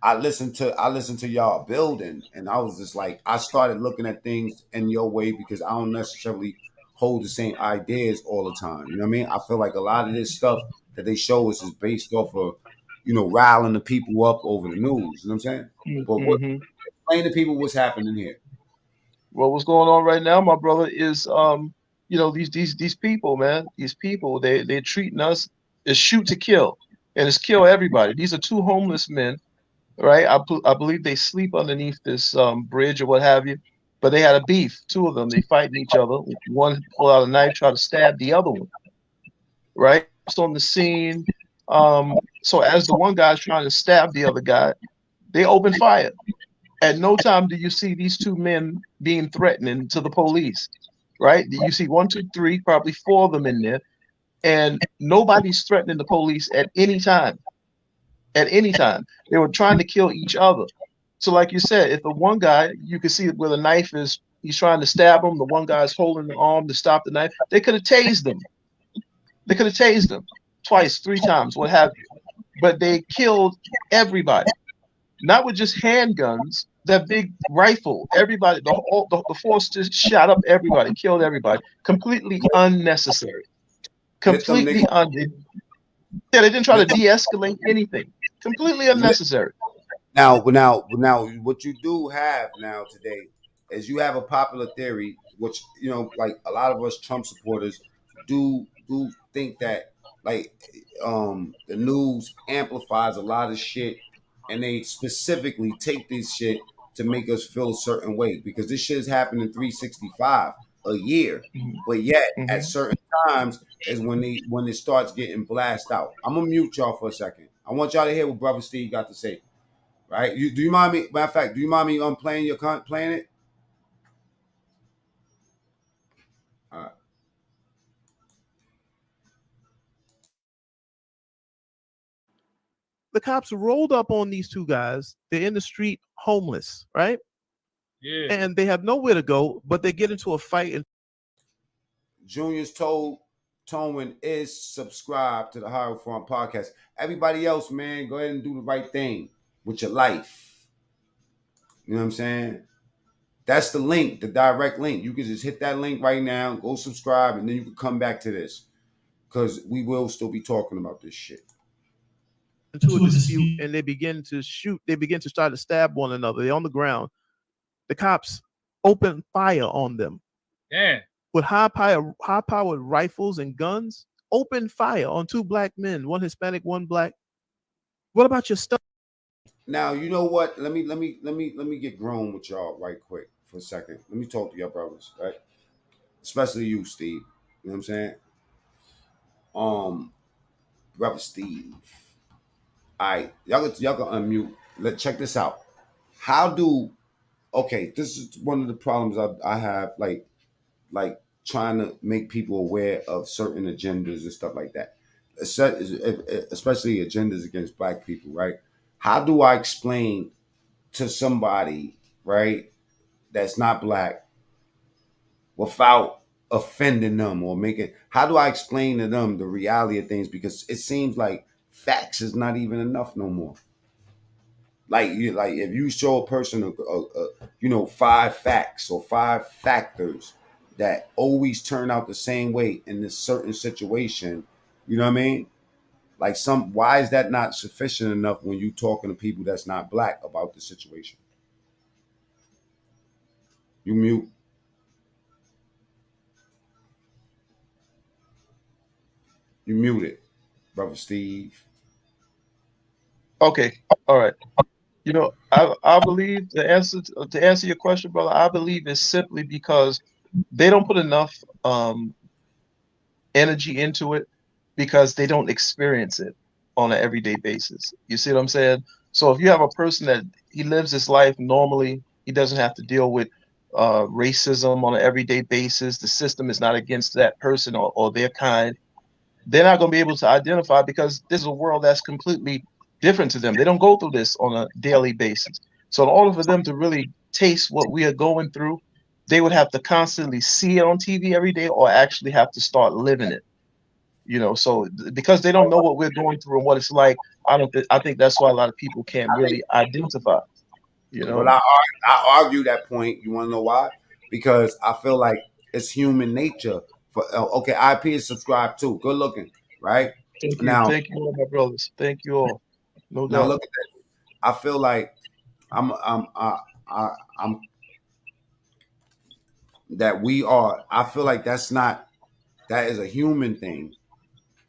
I listened to y'all building, and I was just like I started looking at things in your way because I don't necessarily hold the same ideas all the time. You know what I mean? I feel like a lot of this stuff that they show us is based off of, riling the people up over the news. You know what I'm saying? But what Mm-hmm. explain to people what's happening here. Well, what's going on right now, my brother, is these people, man, these people, they're treating us as shoot to kill, and it's kill everybody. These are two homeless men, right? I believe they sleep underneath this bridge or what have you, but they had a beef. Two of them, they fighting each other. One pull out a knife, try to stab the other one, right? So on the scene, so as the one guy's trying to stab the other guy, they open fire. At no time do you see these two men being threatening to the police, right? You see one, two, three, probably four of them in there, and nobody's threatening the police at any time. At any time, they were trying to kill each other. So, like you said, if the one guy, you can see where the knife is, he's trying to stab him. The one guy's holding the arm to stop the knife. They could have tased him. They could have tased him twice, three times, what have you. But they killed everybody, not with just handguns. That big rifle, everybody, the force just shot up everybody, killed everybody, completely unnecessary, Get them completely niggas. Yeah, they didn't try to Get them. de-escalate anything, completely unnecessary. Now, what you do have now today is you have a popular theory, which like a lot of us Trump supporters do think that like the news amplifies a lot of shit, and they specifically take this shit to make us feel a certain way because this shit is happening 365 a year, but yet at Mm-hmm. certain times is when it starts getting blasted out. I'm gonna mute y'all for a second. I want y'all to hear what Brother Steve got to say. Right? Do you mind me? Matter of fact, do you mind me playing playing it? All right. The cops rolled up on these two guys. They're in the street, homeless, right? Yeah. And they have nowhere to go, but they get into a fight. And Junior's told Towin is subscribed to the Higher Front podcast. Everybody else, man, go ahead and do the right thing with your life. You know what I'm saying? That's the link, the direct link. You can just hit that link right now, go subscribe, and then you can come back to this because we will still be talking about this shit. into a dispute, and they begin to shoot. They begin to start to stab one another. They're on the ground. The cops open fire on them. Yeah. With high-powered rifles and guns. Open fire on two black men, one Hispanic, one black. What about your stuff? Now you know what? Let me get grown with y'all right quick for a second. Let me talk to y'all brothers, right? Especially you, Steve. You know what I'm saying? Brother Steve. All right, y'all can unmute. Check this out. This is one of the problems I have, like trying to make people aware of certain agendas and stuff like that, especially agendas against black people, right? How do I explain to somebody, right, that's not black without offending them or how do I explain to them the reality of things? Because it seems like facts is not even enough no more. Like if you show a person five facts or five factors that always turn out the same way in this certain situation, you know what I mean? Like why is that not sufficient enough when you talking to people that's not black about the situation? You mute. You muted, Brother Steve. Okay, all right. I believe to answer your question, brother, I believe it's simply because they don't put enough energy into it because they don't experience it on an everyday basis. You see what I'm saying? So if you have a person that he lives his life normally, he doesn't have to deal with racism on an everyday basis. The system is not against that person or their kind. They're not going to be able to identify because this is a world that's completely different to them. They don't go through this on a daily basis. So in order for them to really taste what we are going through, they would have to constantly see it on TV every day or actually have to start living it. So because they don't know what we're going through and what it's like, I think that's why a lot of people can't really identify. But I argue that point. You want to know why? Because I feel like it's human nature for okay, IP is subscribed too. Good looking, right? Thank you. Now, Thank you all, my brothers. Thank you all. No now doubt. look at that. I feel like I'm that we are. I feel like that's not that is a human thing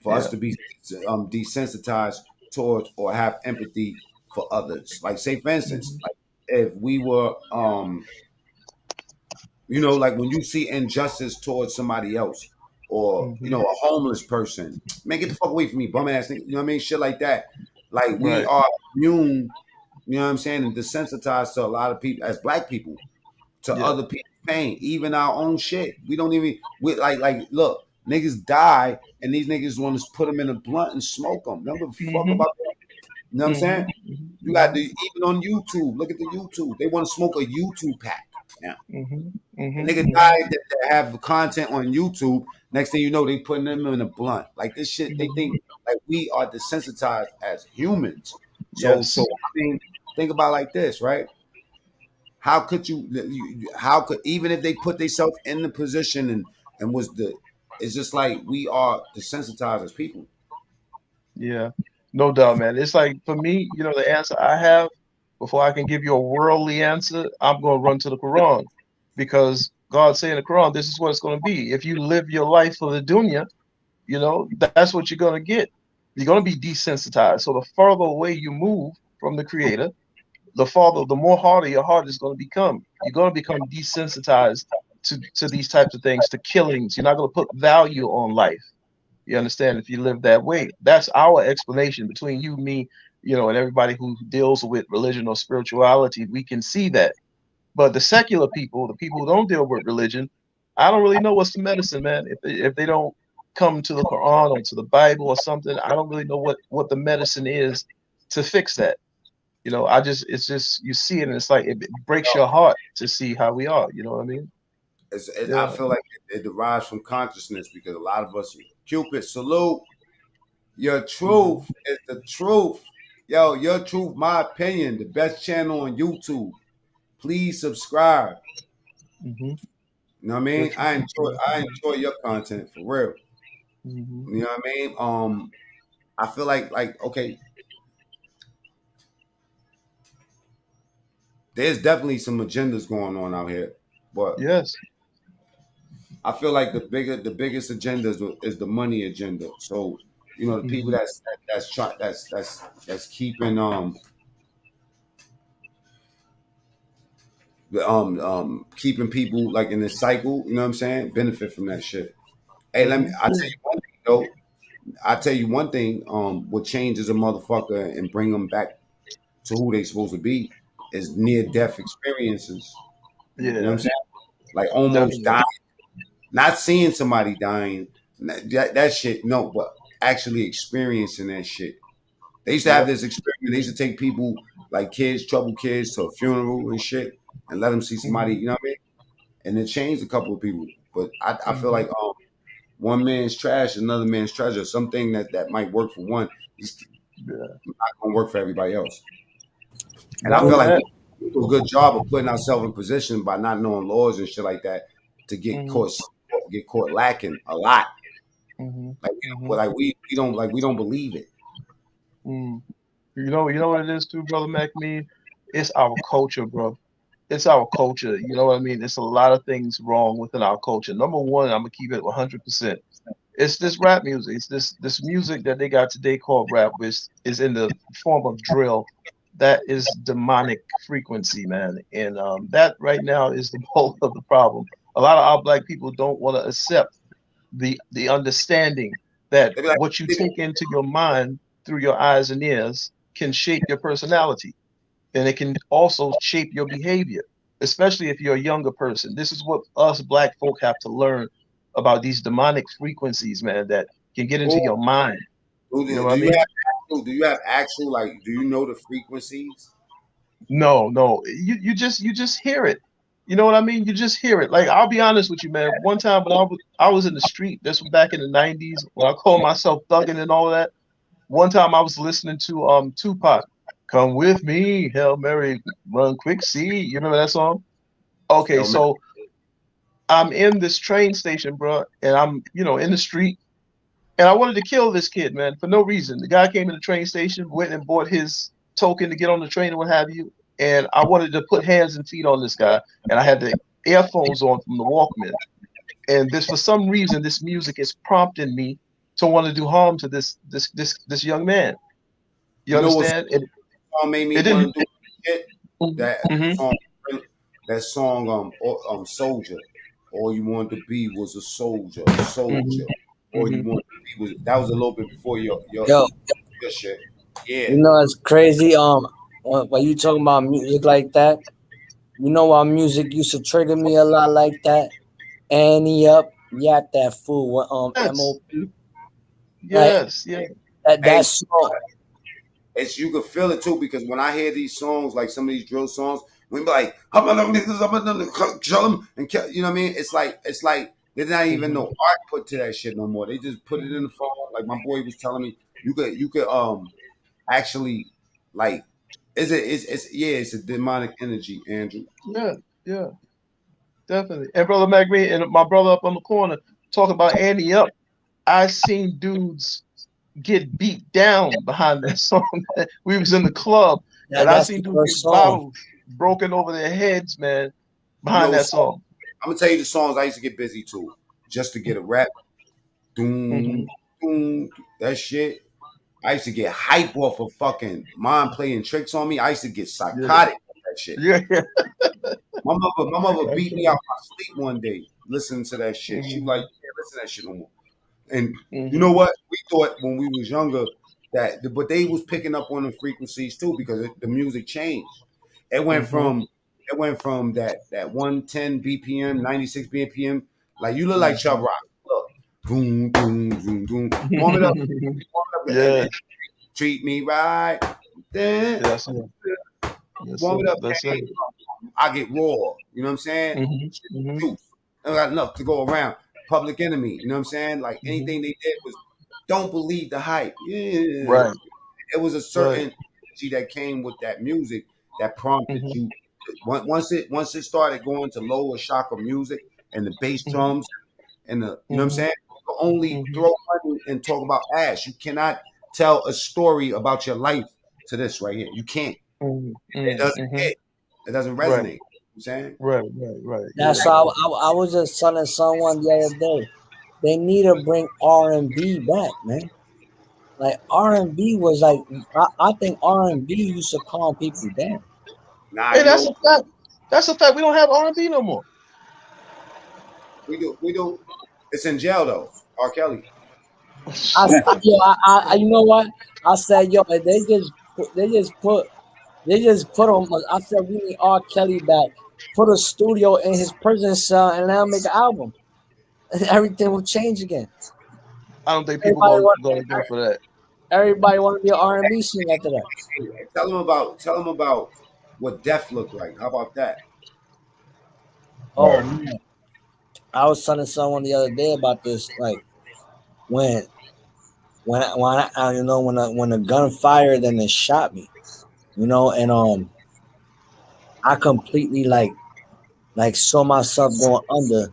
for us Yeah. to be desensitized towards or have empathy for others. Like, say for instance, Hmm. like if we were like when you see injustice towards somebody else, or Hmm. a homeless person, man, get the fuck away from me, bum ass nigga. You know what I mean? Shit like that. Like, we Right. are immune, you know what I'm saying, and desensitized to a lot of people as black people to Yeah. other people's pain, even our own shit. We don't even like look, niggas die and these niggas want to put them in a blunt and smoke them. They don't give a fuck Hmm. about that. You know what I'm saying? Hmm. You got the even on YouTube. Look at the YouTube. They want to smoke a YouTube pack now. Hmm. A Hmm. nigga died that have content on YouTube. Next thing you know, they putting them in a blunt. Like this shit, they think Hmm. like we are desensitized as humans. So Yes. I mean, think about it like this, right? How could how could, even if they put themselves in the position and was the it's just like we are desensitized as people. Yeah. No doubt, man. It's like for me, the answer I have before I can give you a worldly answer, I'm going to run to the Quran because God say in the Quran, this is what it's going to be. If you live your life for the dunya, that's what you're going to get. You're going to be desensitized. So the further away you move from the Creator, the more harder your heart is going to become. You're going to become desensitized to these types of things, to killings. You're not going to put value on life. You understand? If you live that way, that's our explanation between you, me, and everybody who deals with religion or spirituality. We can see that. But the secular people, the people who don't deal with religion, I don't really know what's the medicine, man. If they don't come to the Quran or to the Bible or something, I don't really know what the medicine is to fix that. It's just you see it and it's like it breaks your heart to see how we are. You know what I mean? I Yeah. feel like it derives from consciousness because a lot of us, Cupid, salute. Your Hmm. truth is the truth. Yo, your truth, my opinion, the best channel on YouTube. Please subscribe. Hmm. You know what I Your mean? truth I is enjoy the I enjoy your content for real. hmm. You know what I mean? I feel like okay, there's definitely some agendas going on out here, but Yes. I feel like the biggest agenda is the money agenda. So the people Hmm. that's trying that's keeping keeping people like in this cycle. You know what I'm saying? Benefit from that shit. Hey, Hmm. I tell you one thing though. I tell you one thing. What changes a motherfucker and bring them back to who they supposed to be is near death experiences. You know what Yeah. I'm saying? Like almost Definitely. dying, not seeing somebody dying. That shit. No, but actually experiencing that shit. They used to have Yep. this experiment. They used to take people like kids, troubled kids, to a funeral and shit, and let them see somebody. Hmm. You know what I mean? And it changed a couple of people. But I feel Hmm. like one man's trash, another man's treasure. Something that might work for one is Yeah. not gonna work for everybody else. And Not I feel only like that. we do a good job of putting ourselves in position by not knowing laws and shit like that to Hmm. get caught lacking a lot. Hmm. Like Hmm. we don't believe it. Mm. You know what it is too, brother MacMean? It's our culture, bro. It's our culture. You know what I mean? It's a lot of things wrong within our culture. Number one, I'm gonna keep it 100%. It's this rap music. It's this music that they got today called rap, which is in the form of drill. That is demonic frequency, man. And that right now is the bulk of the problem. A lot of our black people don't want to accept the understanding that They be like, what you take into your mind through your eyes and ears can shape your personality, and it can also shape your behavior, especially if you're a younger person. This is what us black folk have to learn about these demonic frequencies, man, that can get into oh, your mind. You know what I mean? do you have actual like do you know the frequencies? No, no. You just hear it. You know what I mean? You just hear it. Like I'll be honest with you, man. One time when I was in the street, this was back in the '90s when I called myself thugging and all of that. One time I was listening to Tupac, "Come with me, Hail Mary, run quick, see." You remember that song? Okay, Yo, man, so I'm in this train station, bro, and I'm, in the street, and I wanted to kill this kid, man, for no reason. The guy came in the train station, went and bought his token to get on the train and what have you, and I wanted to put hands and feet on this guy, and I had the earphones on from the Walkman, and for some reason, this music is prompting me to want to do harm to this young man. You understand? What song made me It didn't. want to do shit? That song, Soldier. All you wanted to be was a soldier. All you wanted to be was, that was a little bit before your shit. Yeah. You know, it's crazy. When you talking about music like that, you know, our music used to trigger me a lot like that. Annie up, yap that fool with MOP. Yes, That song. You can feel it too, because when I hear these songs, like some of these drill songs, we be like, I'm gonna kill him and kill, you know what I mean? It's like there's not even no art put to that shit no more. They just put it in the phone. Like my boy was telling me, you could actually, like, it's a demonic energy, Andrew. Yeah, definitely. And brother MacMean and my brother up on the corner talking about Annie up. I seen dudes get beat down behind that song. We was in the club, and I seen dudes get bottles broken over their heads, man, behind that song. I'm gonna tell you the songs I used to get busy to, just to get a rap. Doom, doom, that shit. I used to get hype off of fucking mom playing tricks on me. I used to get psychotic with that shit. Yeah. My mother beat me out my sleep one day listening to that shit. She was like, "Can't listen to that shit no more." And you know what? We thought when we was younger but they was picking up on the frequencies too, because the music changed. It went from that 110 BPM, 96 BPM. Like, you look like Chubb Rock. Look, boom, boom, boom, boom. Warm it up. Yeah. Treat me right. Then warm it up. That's it. I get raw. You know what I'm saying? I got enough to go around. Public Enemy. You know what I'm saying? Like, anything they did was, don't believe the hype. Yeah. Right. It was a certain energy that came with that music that prompted you. Once it started going to lower shock of music and the bass drums and the, you know what I'm saying? You can only throw money and talk about ass. You cannot tell a story about your life to this right here. You can't. It doesn't hit. It doesn't resonate. Right. You know what I'm saying? Right. That's how I was just telling someone the other day. They need to bring R&B back, man. Like, R&B was like, I think R&B used to calm people down. Nah, hey, that's a fact. That's a fact. We don't have R&B no more. We do. It's in jail though. R. Kelly. You know what? I said, yo, they just put on. I said, we need R. Kelly back. Put a studio in his prison cell and let him make an album. And everything will change again. I don't think people are going to go for that. Everybody want to be an R&B singer after that. Tell them about what death looked like. How about that? Oh man, I was telling someone the other day about this. Like, when the gun fired and it shot me, and I completely like saw myself going under.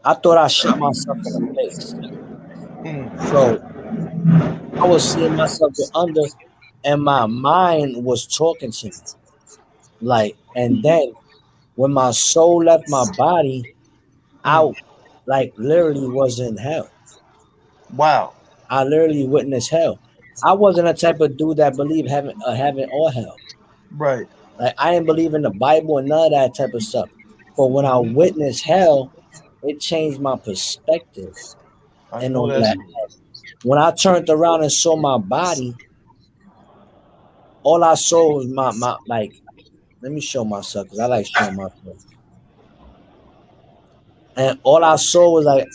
I thought I shot myself in the face. So I was seeing myself go under, and my mind was talking to me. Like, and then when my soul left my body, I literally was in hell. Wow. I literally witnessed hell. I wasn't a type of dude that believed heaven or hell. Right. Like, I didn't believe in the Bible and none of that type of stuff. But when I witnessed hell, it changed my perspective. And all that. When I turned around and saw my body, all I saw was my like. Let me show myself, because I like showing myself. And all I saw was like,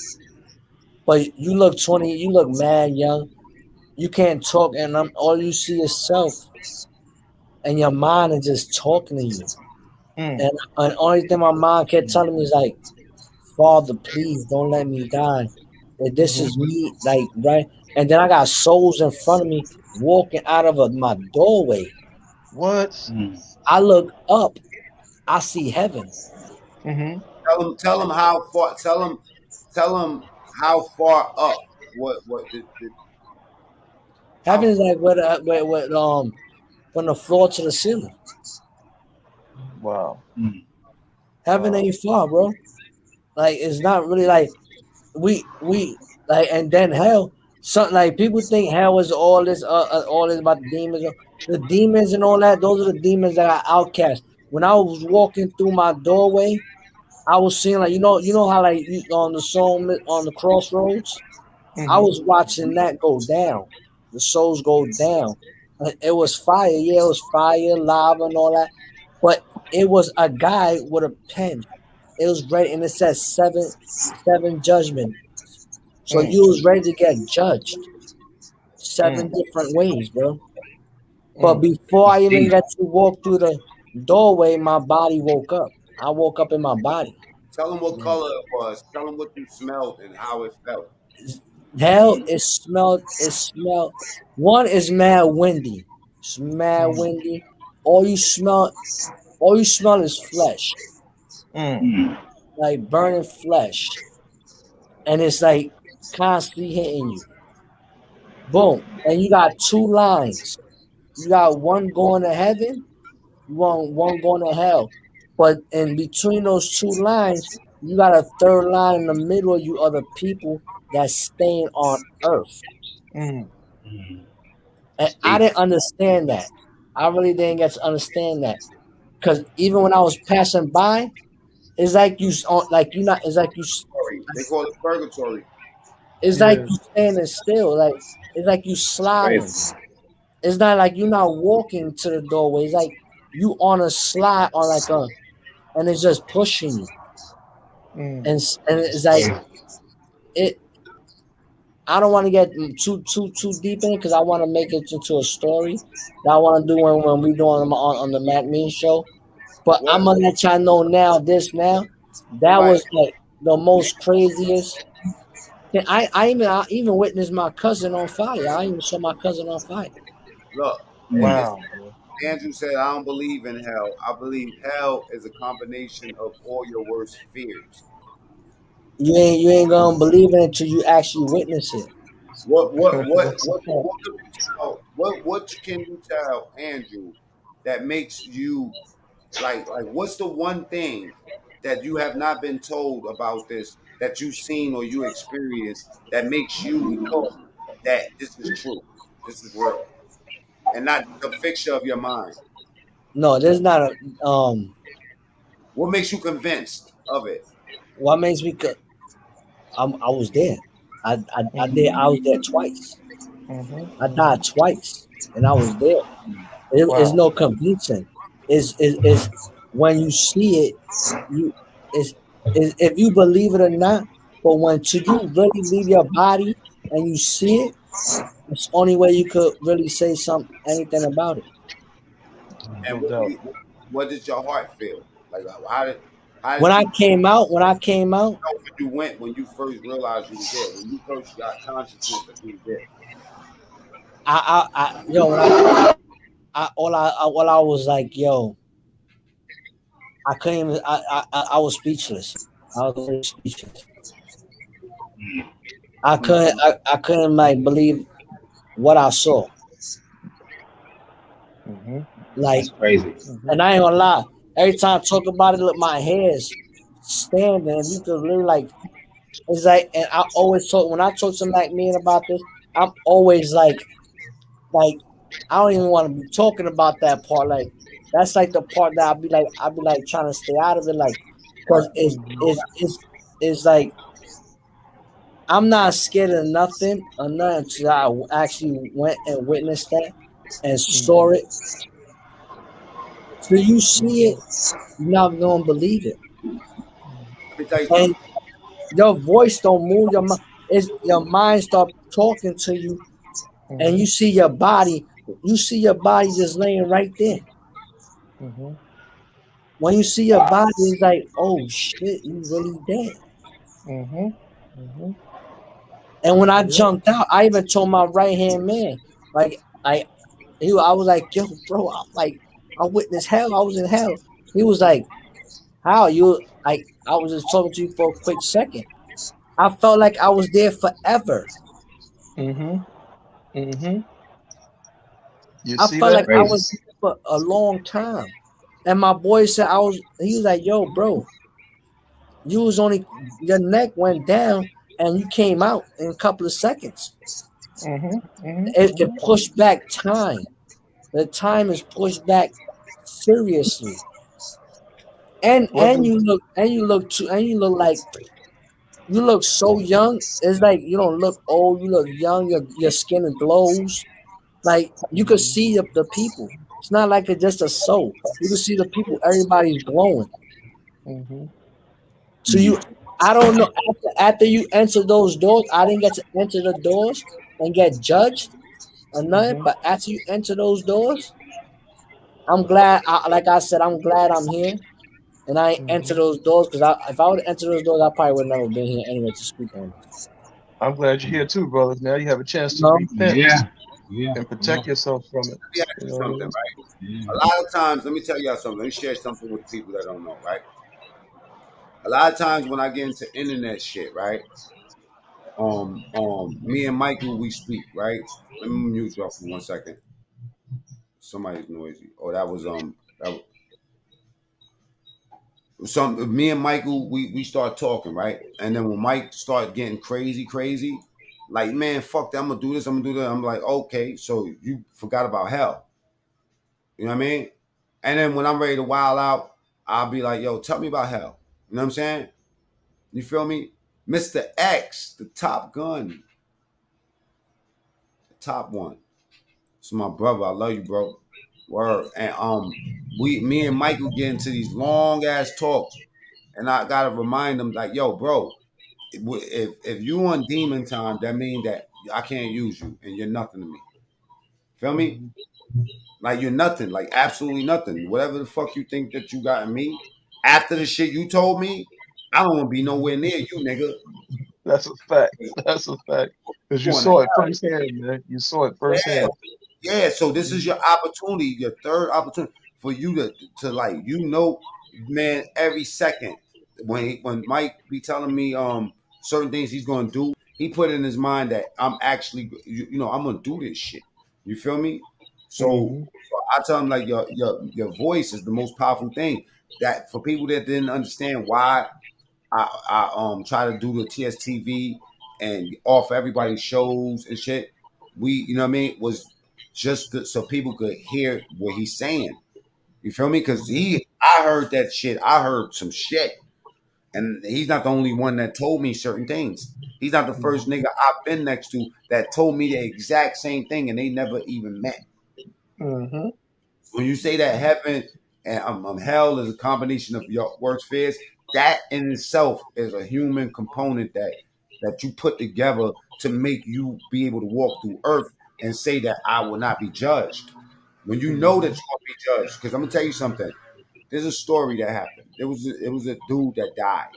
but you look 20, you look mad young. You can't talk, and all you see is self. And your mind is just talking to you. And the only thing my mind kept telling me is like, Father, please don't let me die. That this is me, like, right? And then I got souls in front of me walking out of my doorway. What? I look up, I see heaven. Tell him how far. Tell him how far up. What Heaven is like what from the floor to the ceiling. Wow. Heaven Wow. ain't far, bro. Like it's not really like we like, and then hell. Something like people think hell is all this about the demons. The demons and all that. Those are the demons that are outcast. When I was walking through my doorway, I was seeing like you know how like on the song on the crossroads. I was watching that go down. The souls go down. It was fire. Yeah, it was fire, lava, and all that. But it was a guy with a pen. It was ready, and it says seven judgment. So you was ready to get judged 7 different ways, bro. But before I even got to walk through the doorway, my body woke up. I woke up in my body. Tell him what color it was. Tell him what you smelled and how it felt. Hell, it smelled. One is mad windy. It's mad windy. All you smell is flesh, like burning flesh, and it's like constantly hitting you. Boom, and you got 2 lines. You got one going to heaven, one going to hell. But in between those 2 lines, you got a 3rd line in the middle of you other people that's staying on earth. And I didn't understand that. I really didn't get to understand that. Because even when I was passing by, it's like it's like you They call it purgatory. it's like you standing still, like it's like you sliding. It's not like you're not walking to the doorway. It's like you on a slide on like and it's just pushing you. And it's like it. I don't want to get too deep in it because I want to make it into a story that I want to do when we do on the MacMean show. But I'm gonna let y'all know now. That was like the most craziest. I even witnessed my cousin on fire. I even saw my cousin on fire. Look, Wow. Andrew said, I don't believe in hell. I believe hell is a combination of all your worst fears. You ain't gonna believe it until you actually witness it. What can you tell Andrew that makes you like what's the one thing that you have not been told about this that you've seen or you experienced that makes you know that this is true, this is real, and not the fixture of your mind? No, there's not a What makes you convinced of it? what makes me I was there. I was there twice. I died twice, and I was there. It's no convincing. Is when you see it, you is if you believe it or not. But when to you really leave your body and you see it, it's the only way you could really say anything about it. And what did your heart feel like? How did When I you came out, know when you first realized you was there? When you first got consciousness that you was there? When I was like, yo, I couldn't even. I was speechless. I was really speechless. I couldn't like believe what I saw. Like, That's crazy. and I ain't gonna lie. Every time I talk about it, look, my hair's standing. You could literally like, it's like, and I always talk when I talk to MacMean about this. I'm always like I don't even want to be talking about that part. Like, that's like the part that I'll be like trying to stay out of it. Like, because it's like I'm not scared of nothing until I actually went and witnessed that and saw it. So you see it, you're not gonna believe it. Let me tell you And something. your voice don't move. Your mind start talking to you, and you see your body. You see your body just laying right there. When you see your body, it's like, oh shit, you really dead. And when I jumped out, I even told my right hand man, like I was like, yo, bro, I witnessed hell. I was in hell. He was like, how you? I was just talking to you for a quick second. I felt like I was there forever. Mm-hmm. Mm-hmm. You I see felt that? like I was there for a long time. And my boy said he was like, yo, bro, you was only, your neck went down and you came out in a couple of seconds. Mm-hmm. Mm-hmm. It pushed back time. The time is pushed back seriously. What You look like you look so young. It's like you don't look old, you look young, your skin glows. Like you could see the people. It's not like it's just a soul. You can see the people, everybody's glowing. mm-hmm. So I don't know. After you enter those doors, I didn't get to enter the doors and get judged or nothing. Mm-hmm. But after you enter those doors, I'm glad. Like I said, I'm glad I'm here, and I ain't enter Mm-hmm. those doors because if I would enter those doors, I probably would never been here anyway to speak on this. I'm glad you're here too, brothers. Now you have a chance to No, repent Yeah. Yeah. and protect yourself from it. Let me ask You you know what I something, mean? right? Yeah. A lot of times, let me tell y'all something. Let me share something with the people that don't know, right? A lot of times when I get into internet shit, right? Me and Michael, we speak, right? Let me mute y'all for 1 second. Somebody's noisy. Oh, me and Michael, we start talking, right? And then when Mike start getting crazy, like, man, fuck that, I'm gonna do this, I'm gonna do that. I'm like, okay, so you forgot about hell. You know what I mean? And then when I'm ready to wild out, I'll be like, yo, tell me about hell. You know what I'm saying? You feel me? Mr. X, the Top Gun, the top one. It's my brother. I love you, bro. Word. And me and Michael get into these long ass talks, and I gotta remind them like, yo, bro, if you on demon time, that means that I can't use you, and you're nothing to me. Feel me? Mm-hmm. Like you're nothing, like absolutely nothing. Whatever the fuck you think that you got in me, after the shit you told me, I don't want to be nowhere near you, nigga. That's a fact. That's a fact. Because you Going to saw it firsthand, man. You saw it yeah, firsthand. yeah. So this is your opportunity, your third opportunity for you to like, man, every second when Mike be telling me certain things he's gonna do, he put in his mind that I'm actually I'm gonna do this shit. You feel me? So, Mm-hmm. so I tell him like your voice is the most powerful thing. That for people that didn't understand why I try to do the TSTV and offer everybody shows and shit. You know what I mean, was just so people could hear what he's saying. You feel me? Because I heard that shit. I heard some shit, and he's not the only one that told me certain things. He's not the first nigga I've been next to that told me the exact same thing, and they never even met. Mm-hmm. When you say that heaven and hell is a combination of your worst fears, that in itself is a human component that you put together to make you be able to walk through earth and say that I will not be judged. When you know that Mm-hmm. you're gonna be judged, because I'm gonna tell you something. There's a story that happened. It was a dude that died,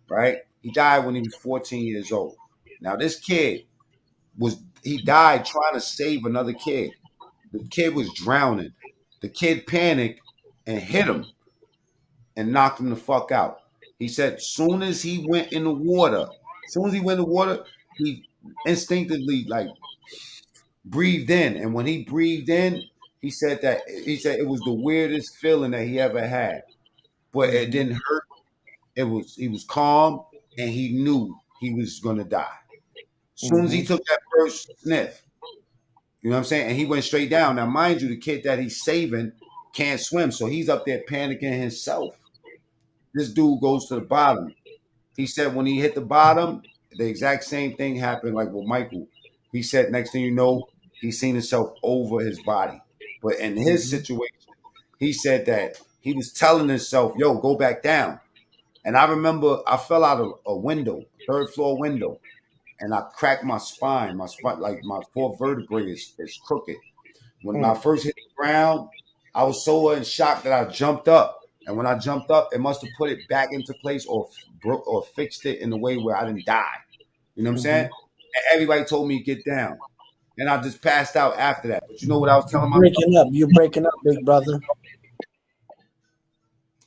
right? He died when he was 14 years old. Now this kid he died trying to save another kid. The kid was drowning. The kid panicked and hit him and knocked him the fuck out. He said, soon as he went in the water, he instinctively like breathed in. And when he breathed in, he said it was the weirdest feeling that he ever had. But it Mm-hmm. didn't hurt. He was calm and he knew he was gonna die. Soon as he Mm-hmm. took that first sniff, you know what I'm saying? And he went straight down. Now, mind you, the kid that he's saving can't swim, so he's up there panicking himself. This dude goes to the bottom. He said when he hit the bottom, the exact same thing happened like with Michael. He said next thing you know, he's seen himself over his body. But in his Mm-hmm. situation, he said that he was telling himself, yo, go back down. And I remember I fell out of a window, third floor window, and I cracked my spine. My spine, like my fourth vertebrae is crooked. When I Mm-hmm. first hit the ground, I was so in shock that I jumped up. And when I jumped up, it must have put it back into place or broke or fixed it in a way where I didn't die. You know what I'm saying? Mm-hmm. And everybody told me to get down. And I just passed out after that. But you know what I was you're telling myself? breaking up. You're breaking up, big brother.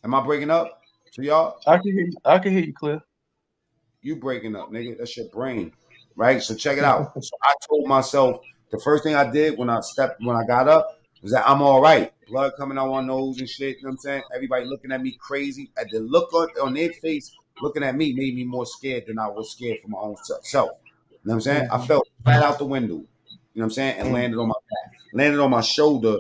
Am I breaking up? So y'all, I can hear you. I can hear you clear. you breaking up, nigga. That's your brain, right? So check it out. So I told myself the first thing I did when I got up was that I'm all right. Blood coming out my nose and shit. You know what I'm saying? Everybody looking at me crazy. At the look on their face, looking at me made me more scared than I was scared for my own self. You know what I'm saying? I fell flat out the window. You know what I'm saying? And landed on my back, landed on my shoulder,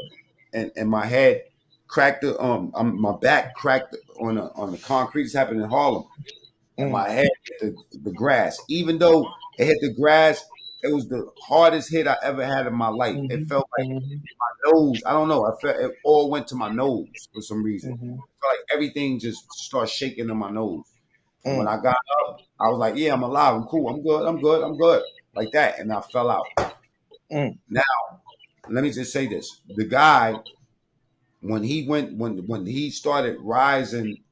and my head cracked the my back cracked on the concrete. This happened in Harlem. And my head hit the grass. Even though it hit the grass, it was the hardest hit I ever had in my life. It felt like my nose. I don't know. I felt it all went to my nose for some reason. It felt like everything just started shaking in my nose. And when I got up, I was like, "Yeah, I'm alive. I'm cool. I'm good. I'm good. I'm good." Like that, and I fell out. Now, let me just say this: the guy, when he started rising,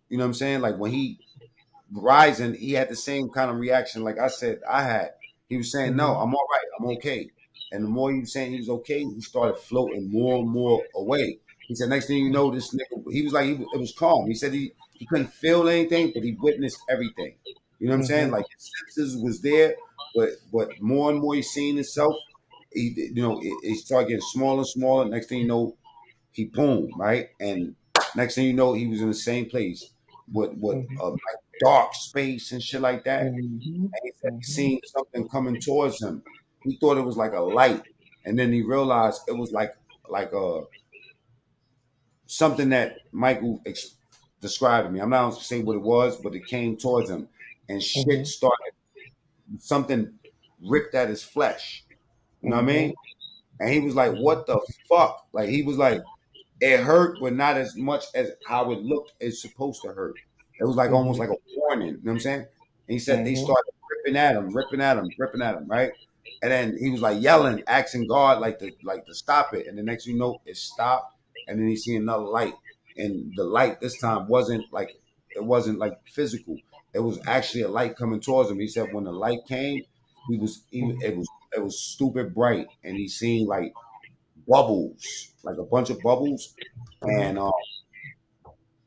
you know what I'm saying? Like when he rising, he had the same kind of reaction like I said I had. He was saying, "No, I'm all right. I'm okay." And the more he was saying he was okay, he started floating more and more away. He said, "Next thing you know, this nigga," he was like, it was calm. He said he couldn't feel anything, but he witnessed everything. You know what I'm saying? Like his senses was there, but more and more he's seeing himself. It started getting smaller and smaller. Next thing you know, he boom, right? And next thing you know, he was in the same place with like dark space and shit like that. And he said he seen something coming towards him. He thought it was like a light, and then he realized it was like something that Michael described to me. I'm not going to say what it was, but it came towards him, and shit started. Something ripped at his flesh. You know what I mean? And he was like, "What the fuck?" Like he was like, it hurt, but not as much as how it looked it's supposed to hurt. It was like almost like a warning. You know what I'm saying? And he said they started ripping at him, ripping at him, ripping at him, right? And then he was like yelling, asking God like to stop it. And the next thing you know, it stopped. And then he seen another light. And the light this time wasn't like physical. It was actually a light coming towards him. He said when the light came, it was stupid bright. And he seen like bubbles, like a bunch of bubbles, and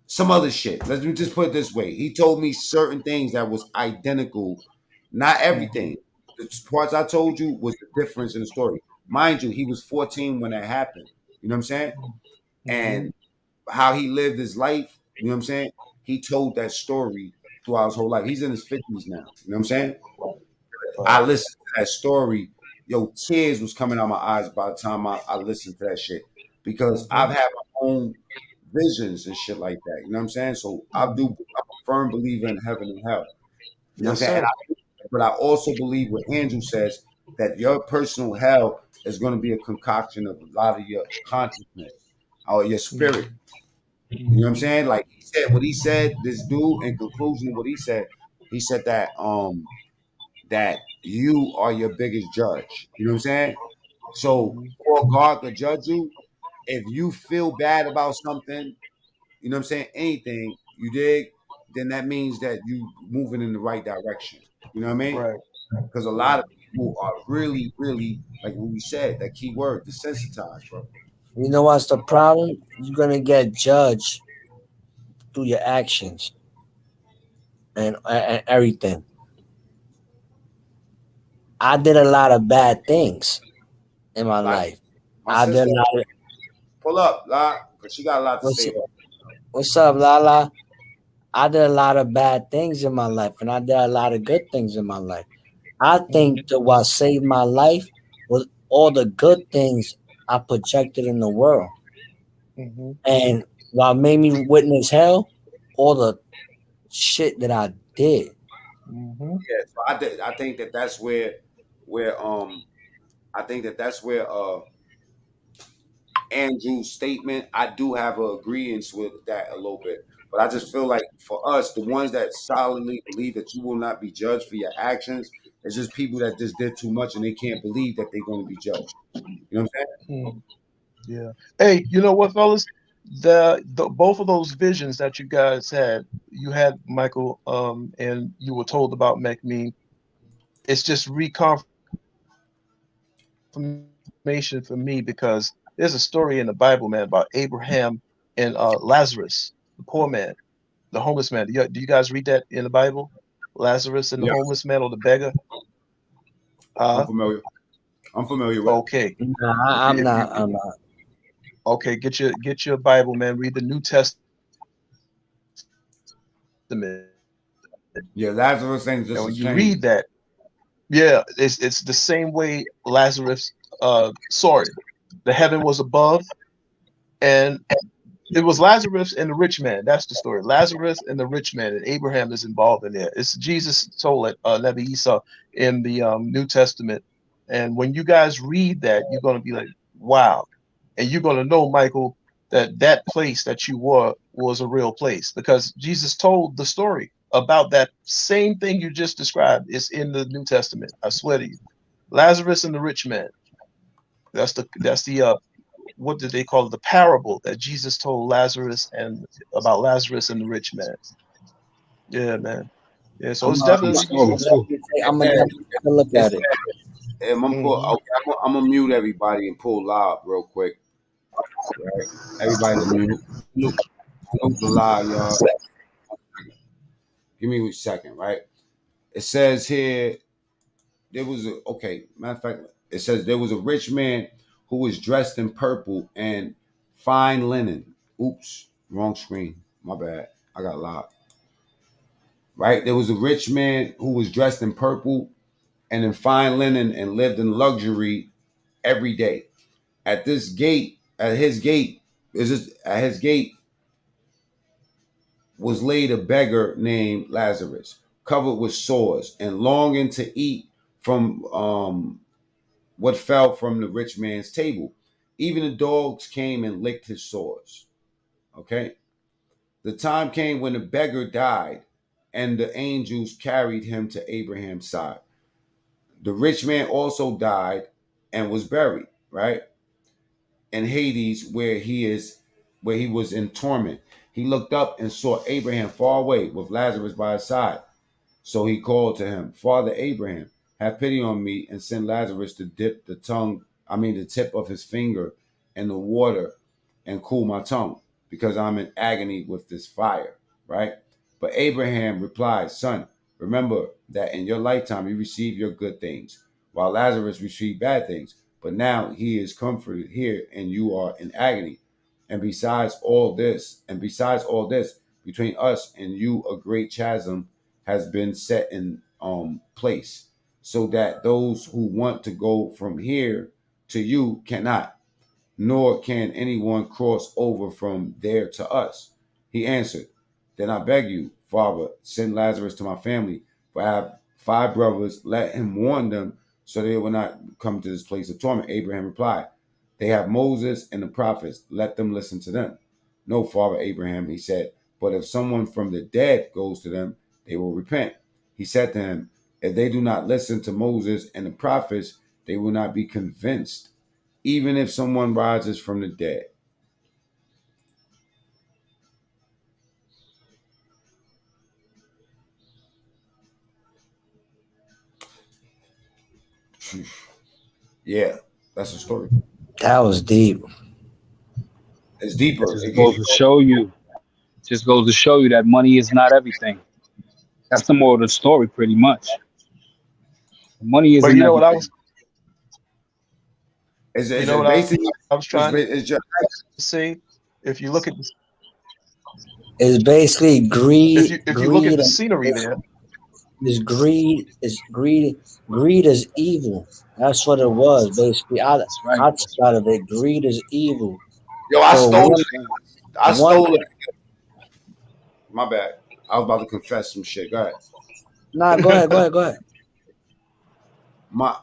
some other shit. Let me just put it this way: he told me certain things that was identical, not everything. The parts I told you was the difference in the story. Mind you, he was 14 when that happened. You know what I'm saying? And how he lived his life. You know what I'm saying? He told that story throughout his whole life. He's in his 50s now. You know what I'm saying? I listened to that story. Yo, tears was coming out my eyes by the time I listened to that shit because I've had my own visions and shit like that. You know what I'm saying? So I'm a firm believer in heaven and hell. You know what I'm saying? But I also believe what Andrew says that your personal hell is going to be a concoction of a lot of your consciousness or your spirit. You know what I'm saying? Like he said, what he said, this dude, in conclusion of what he said that you are your biggest judge. You know what I'm saying? So before God could judge you, if you feel bad about something, you know what I'm saying, anything, you dig, then that means that you moving in the right direction. You know what I mean? Right. Because a lot of people are really, really, like what we said, that key word, desensitized, bro. You know what's the problem? You're gonna get judged through your actions and everything. I did a lot of bad things in my Like life. my I did sister, a lot of, pull up, La, because she got a lot to what's say about what's up, Lala? I did a lot of bad things in my life, and I did a lot of good things in my life. I think that what saved my life was all the good things I projected in the world, and what made me witness hell, all the shit that I did. Yeah, so I think that that's where I think that that's where Andrew's statement, I do have a agreement with that a little bit. But I just feel like for us, the ones that solidly believe that you will not be judged for your actions, it's just people that just did too much and they can't believe that they're going to be judged. You know what I'm Yeah. Hey, you know what, fellas? The both of those visions that you guys had, you had Michael, and you were told about MacMean. It's just reconfirmation for me because there's a story in the Bible, man, about Abraham and Lazarus, the poor man. the homeless man. Do you guys read that in the Bible? Lazarus and the Yeah, homeless man or the beggar? I'm familiar. I'm familiar with. Okay. Nah, If you, I'm if you, not. I'm not. Okay, get your Bible, man. Read the New Testament. yeah, Lazarus ain't And just the when you same. read that, yeah, it's the same way Lazarus saw it. The heaven was above, and it was Lazarus and the rich man. That's the story. Lazarus and the rich man, and Abraham is involved in there. It's Jesus told it, Nebi Esau in the New Testament. And when you guys read that, you're going to be like, wow. And you're going to know, Michael, that that place that you were was a real place because Jesus told the story about that same thing you just described. It's in the New Testament. I swear to you. Lazarus and the rich man. That's the what did they call it? The parable that Jesus told Lazarus and about Lazarus and the rich man. Yeah, man. Yeah, so I'm it's gonna True definitely story too. I'm Hey, gonna definitely take a look it's, at it. I'm, Mhm. okay, I'm gonna mute everybody and pull live real quick. Right? Everybody to mute. Salute the live, y'all. Give me a second, right? It says here there was a okay. Matter of fact, it says there was a rich man who was dressed in purple and fine linen. Oops, wrong screen. My bad. I got locked. Right? There was a rich man who was dressed in purple and in fine linen and lived in luxury every day. At this gate, at his gate, at his gate was laid a beggar named Lazarus, covered with sores and longing to eat from what fell from the rich man's table. Even the dogs came and licked his sores. Okay. The time came when the beggar died, and the angels carried him to Abraham's side. The rich man also died and was buried, right? In Hades, where he was in torment. He looked up and saw Abraham far away with Lazarus by his side. So he called to him, Father Abraham, have pity on me and send Lazarus to dip the tip of his finger in the water and cool my tongue, because I'm in agony with this fire, right? But Abraham replied, Son, remember that in your lifetime you received your good things, while Lazarus received bad things. But now he is comforted here and you are in agony. And besides all this, between us and you a great chasm has been set in place, so that those who want to go from here to you cannot, nor can anyone cross over from there to us. He answered, Then I beg you, Father, send Lazarus to my family, for I have 5 brothers. Let him warn them so they will not come to this place of torment. Abraham replied, They have Moses and the prophets. Let them listen to them. No, Father Abraham, he said, but if someone from the dead goes to them, they will repent. He said to him, If they do not listen to Moses and the prophets, they will not be convinced, even if someone rises from the dead. Yeah, that's a story. That was deep. It's deeper. Just It goes gets to show you. Just goes to show you that money is not everything. That's the moral of the story, pretty much. Money But isn't you know what I everything. was you it's, know it's what basically I was trying to it's just say? If you look at It's basically greed. if you look at Greed the and scenery there, is greed. Is greed. Greed is evil. That's what it was basically. I That's right. I took out of it. Greed is evil. yo. I So stole one it. I one stole it. thing. My bad. I was about to confess some shit. Go ahead. Nah, go ahead. Go ahead. Go ahead. My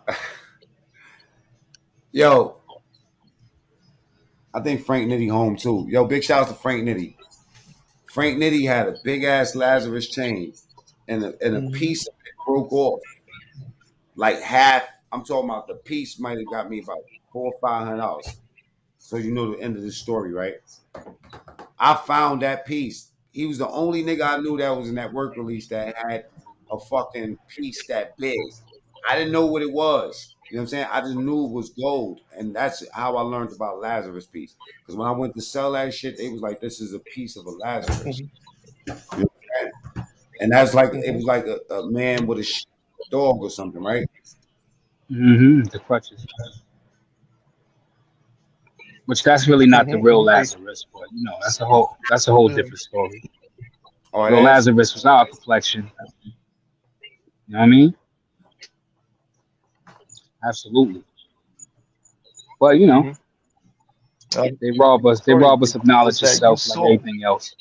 yo, I think Frank Nitty home too. Yo, big shout out to Frank Nitty. Frank Nitty had a big ass Lazarus chain, and a Mhm. piece of it broke off, like half. I'm talking about the piece might have got me about $400 or $500. So you know the end of the story, right? I found that piece. He was the only nigga I knew that was in that work release that had a fucking piece that big. I didn't know what it was. You know what I'm saying? I just knew it was gold. And that's how I learned about Lazarus piece. Because when I went to sell that shit, they was like, this is a piece of a Lazarus. Mhm. You know? And that's like it was like a man with a dog or something, right? The crutches. Which that's really not the real Lazarus, but you know, that's a whole different story. Oh, it Real is. Lazarus was our complexion. You know what I mean? Absolutely. But you know, they rob us. They rob us of knowledge That you itself, like saw, anything else.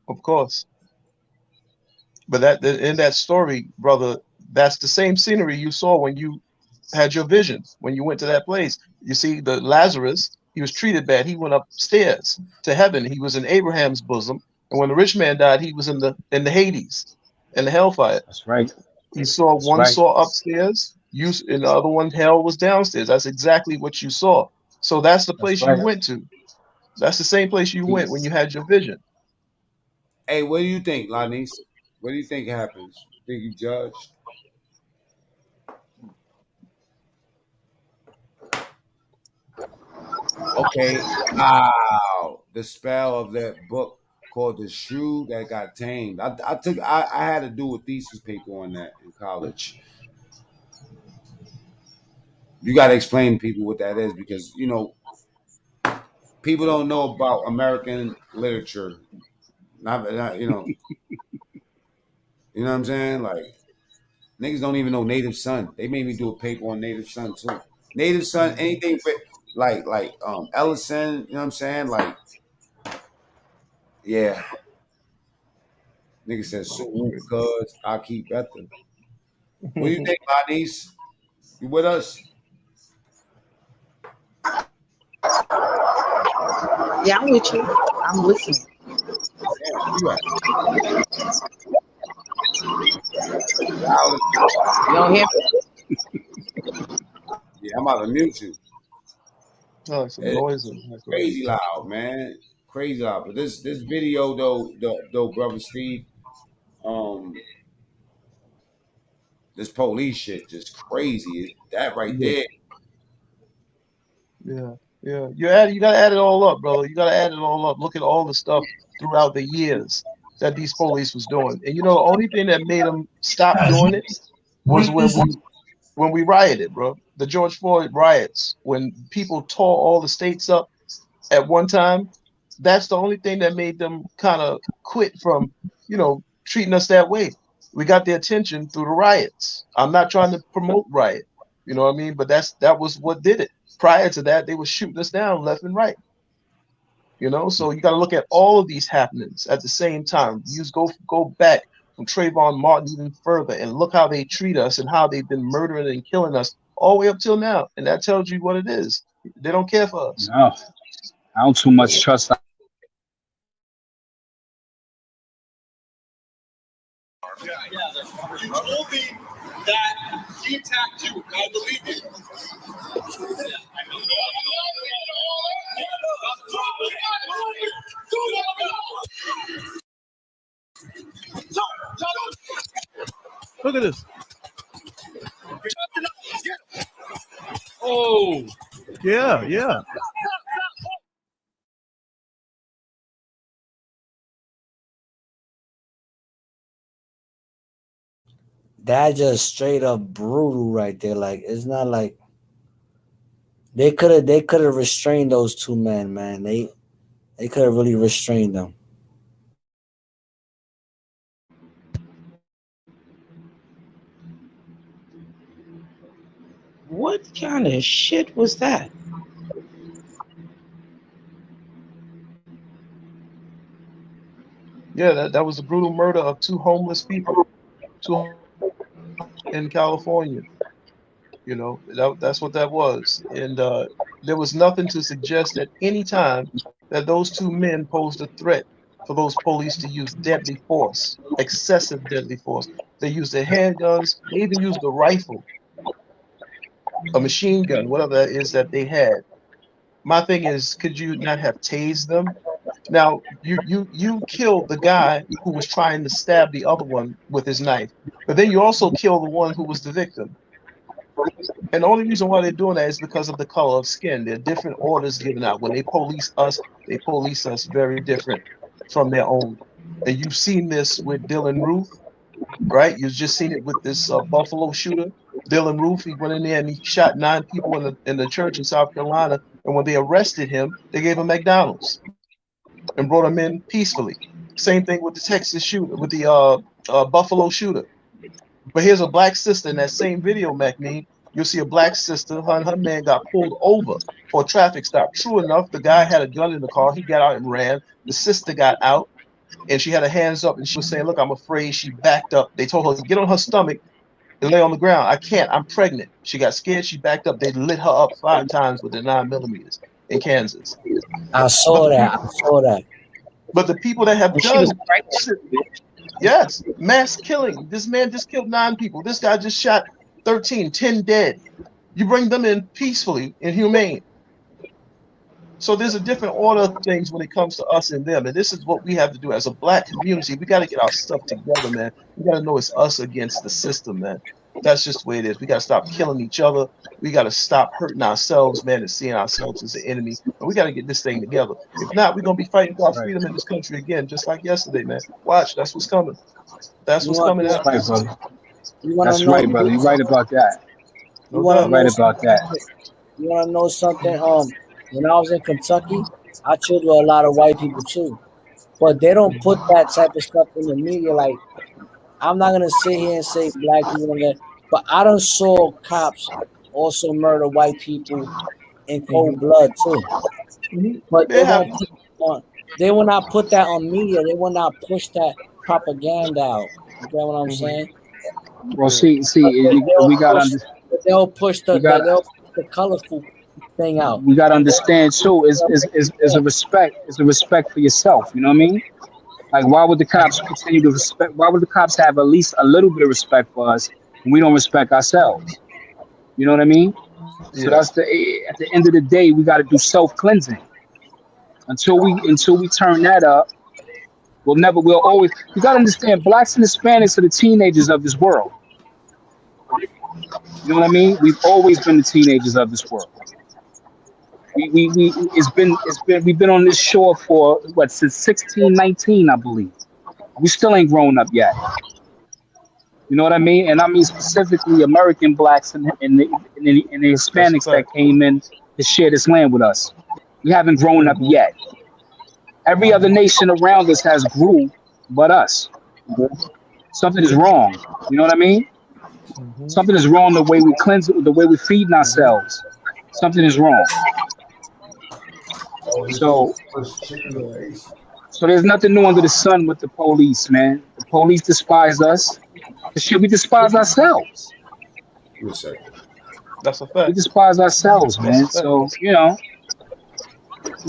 of course. But that in that story, brother, that's the same scenery you saw when you had your vision, when you went to that place. You see, the Lazarus, he was treated bad. He went upstairs to heaven. He was in Abraham's bosom. And when the rich man died, he was in the Hades, in the hellfire. That's right. He saw That's one right. saw upstairs, and the other one hell was downstairs. That's exactly what you saw. So that's the That's place you right. went to. That's the same place you went when you had your vision. Hey, what do you think, Lanice? What do you think happens? Think you judged? Okay. Wow. The spell of that book called The Shrew That Got Tamed. I had to do a thesis paper on that in college. You got to explain to people what that is because people don't know about American literature. Not you know what I'm saying? Like niggas don't even know Native Son. They made me do a paper on Native Son too. Native Son, anything but like Ellison, you know what I'm saying? Like, yeah. Nigga said so cuz I keep better. What do you think, my niece? You with us? Yeah, I'm with you. I'm listening. Damn, where you at? Loud. You don't hear Yeah, I'm about to mute you. Oh, some It's noise in the background. crazy loud, man. Crazy loud. But this video though, brother Steve, um, this police shit just crazy. That right Yeah, there. yeah, yeah. You gotta add it all up, brother. You gotta add it all up. Look at all the stuff throughout the years that these police was doing. And the only thing that made them stop doing it was when we rioted, bro. The George Floyd riots, when people tore all the states up at one time, that's the only thing that made them kind of quit from, treating us that way. We got their attention through the riots. I'm not trying to promote riot, you know what I mean? But that was what did it. Prior to that, they were shooting us down left and right. So you got to look at all of these happenings at the same time. You just go back from Trayvon Martin even further and look how they treat us and how they've been murdering and killing us all the way up till now. And that tells you what it is. They don't care for us. No, I don't too much trust. You told me that he attacked you. I believe you. Look at this. Oh, yeah, yeah. That just straight up brutal right there. Like it's not like they could have restrained those two men, man. They could have really restrained them. what kind of shit was that? Yeah, that was a brutal murder of two homeless people, two in California. That's what that was. And there was nothing to suggest at any time that those two men posed a threat for those police to use deadly force, excessive deadly force. They used their handguns. They even used a rifle, a machine gun, whatever that is that they had. My thing is, could you not have tased them? Now, you killed the guy who was trying to stab the other one with his knife, but then you also killed the one who was the victim. And the only reason why they're doing that is because of the color of skin. There are different orders given out. When they police us very different from their own. And you've seen this with Dylan Roof, right? You've just seen it with this Buffalo shooter, Dylan Roof. He went in there and he shot 9 people in the church in South Carolina. And when they arrested him, they gave him McDonald's and brought him in peacefully. Same thing with the Texas shooter, with the Buffalo shooter. But here's a black sister in that same video, MacMean. You'll see a black sister, her and her man got pulled over for a traffic stop. True enough, the guy had a gun in the car. He got out and ran. The sister got out, and she had her hands up, and she was saying, look, I'm afraid. She backed up. They told her to get on her stomach and lay on the ground. I can't. I'm pregnant. She got scared. She backed up. They lit her up 5 times with their 9mm in Kansas. I saw that. But the people that have done, yes, mass killing. This man just killed 9 people. This guy just shot 13, 10 dead. You bring them in peacefully and humane. So there's a different order of things when it comes to us and them. And this is what we have to do as a black community. We got to get our stuff together, man. We got to know it's us against the system, man. That's just the way it is. We got to stop killing each other. We got to stop hurting ourselves, man, and seeing ourselves as the enemy. And we got to get this thing together. If not, we're going to be fighting for our freedom in this country again, just like yesterday, man. Watch, that's what's coming. That's what's coming out. Right, brother. That's right, brother. You're right about that. You want to know something? When I was in Kentucky, I chilled with a lot of white people too, but they don't put that type of stuff in the media. Like, I'm not gonna sit here and say black people, but I done saw cops also murder white people in cold blood too. But they will not put that on media. They will not push that propaganda out. You get what I'm saying? Well, see, we got to. They'll push the colorful thing out. We got to understand too. Is a respect for yourself. You know what I mean? Like, why would the cops continue to respect? Why would the cops have at least a little bit of respect for us when we don't respect ourselves? You know what I mean? So that's at the end of the day, we got to do self-cleansing. Until we turn that up, we'll always. You got to understand, blacks and Hispanics are the teenagers of this world. You know what I mean? We've always been the teenagers of this world. We've been on this shore for since 1619, I believe. We still ain't grown up yet. You know what I mean? And I mean specifically American blacks and the Hispanics that came in to share this land with us. We haven't grown up yet. Every other nation around us has grew, but us. Something is wrong. You know what I mean? Something is wrong the way we cleanse it, the way we're feeding ourselves. Something is wrong. So there's nothing new under the sun with the police, man. The police despise us. Shit, we despise ourselves. That's a fact. We despise ourselves, man. So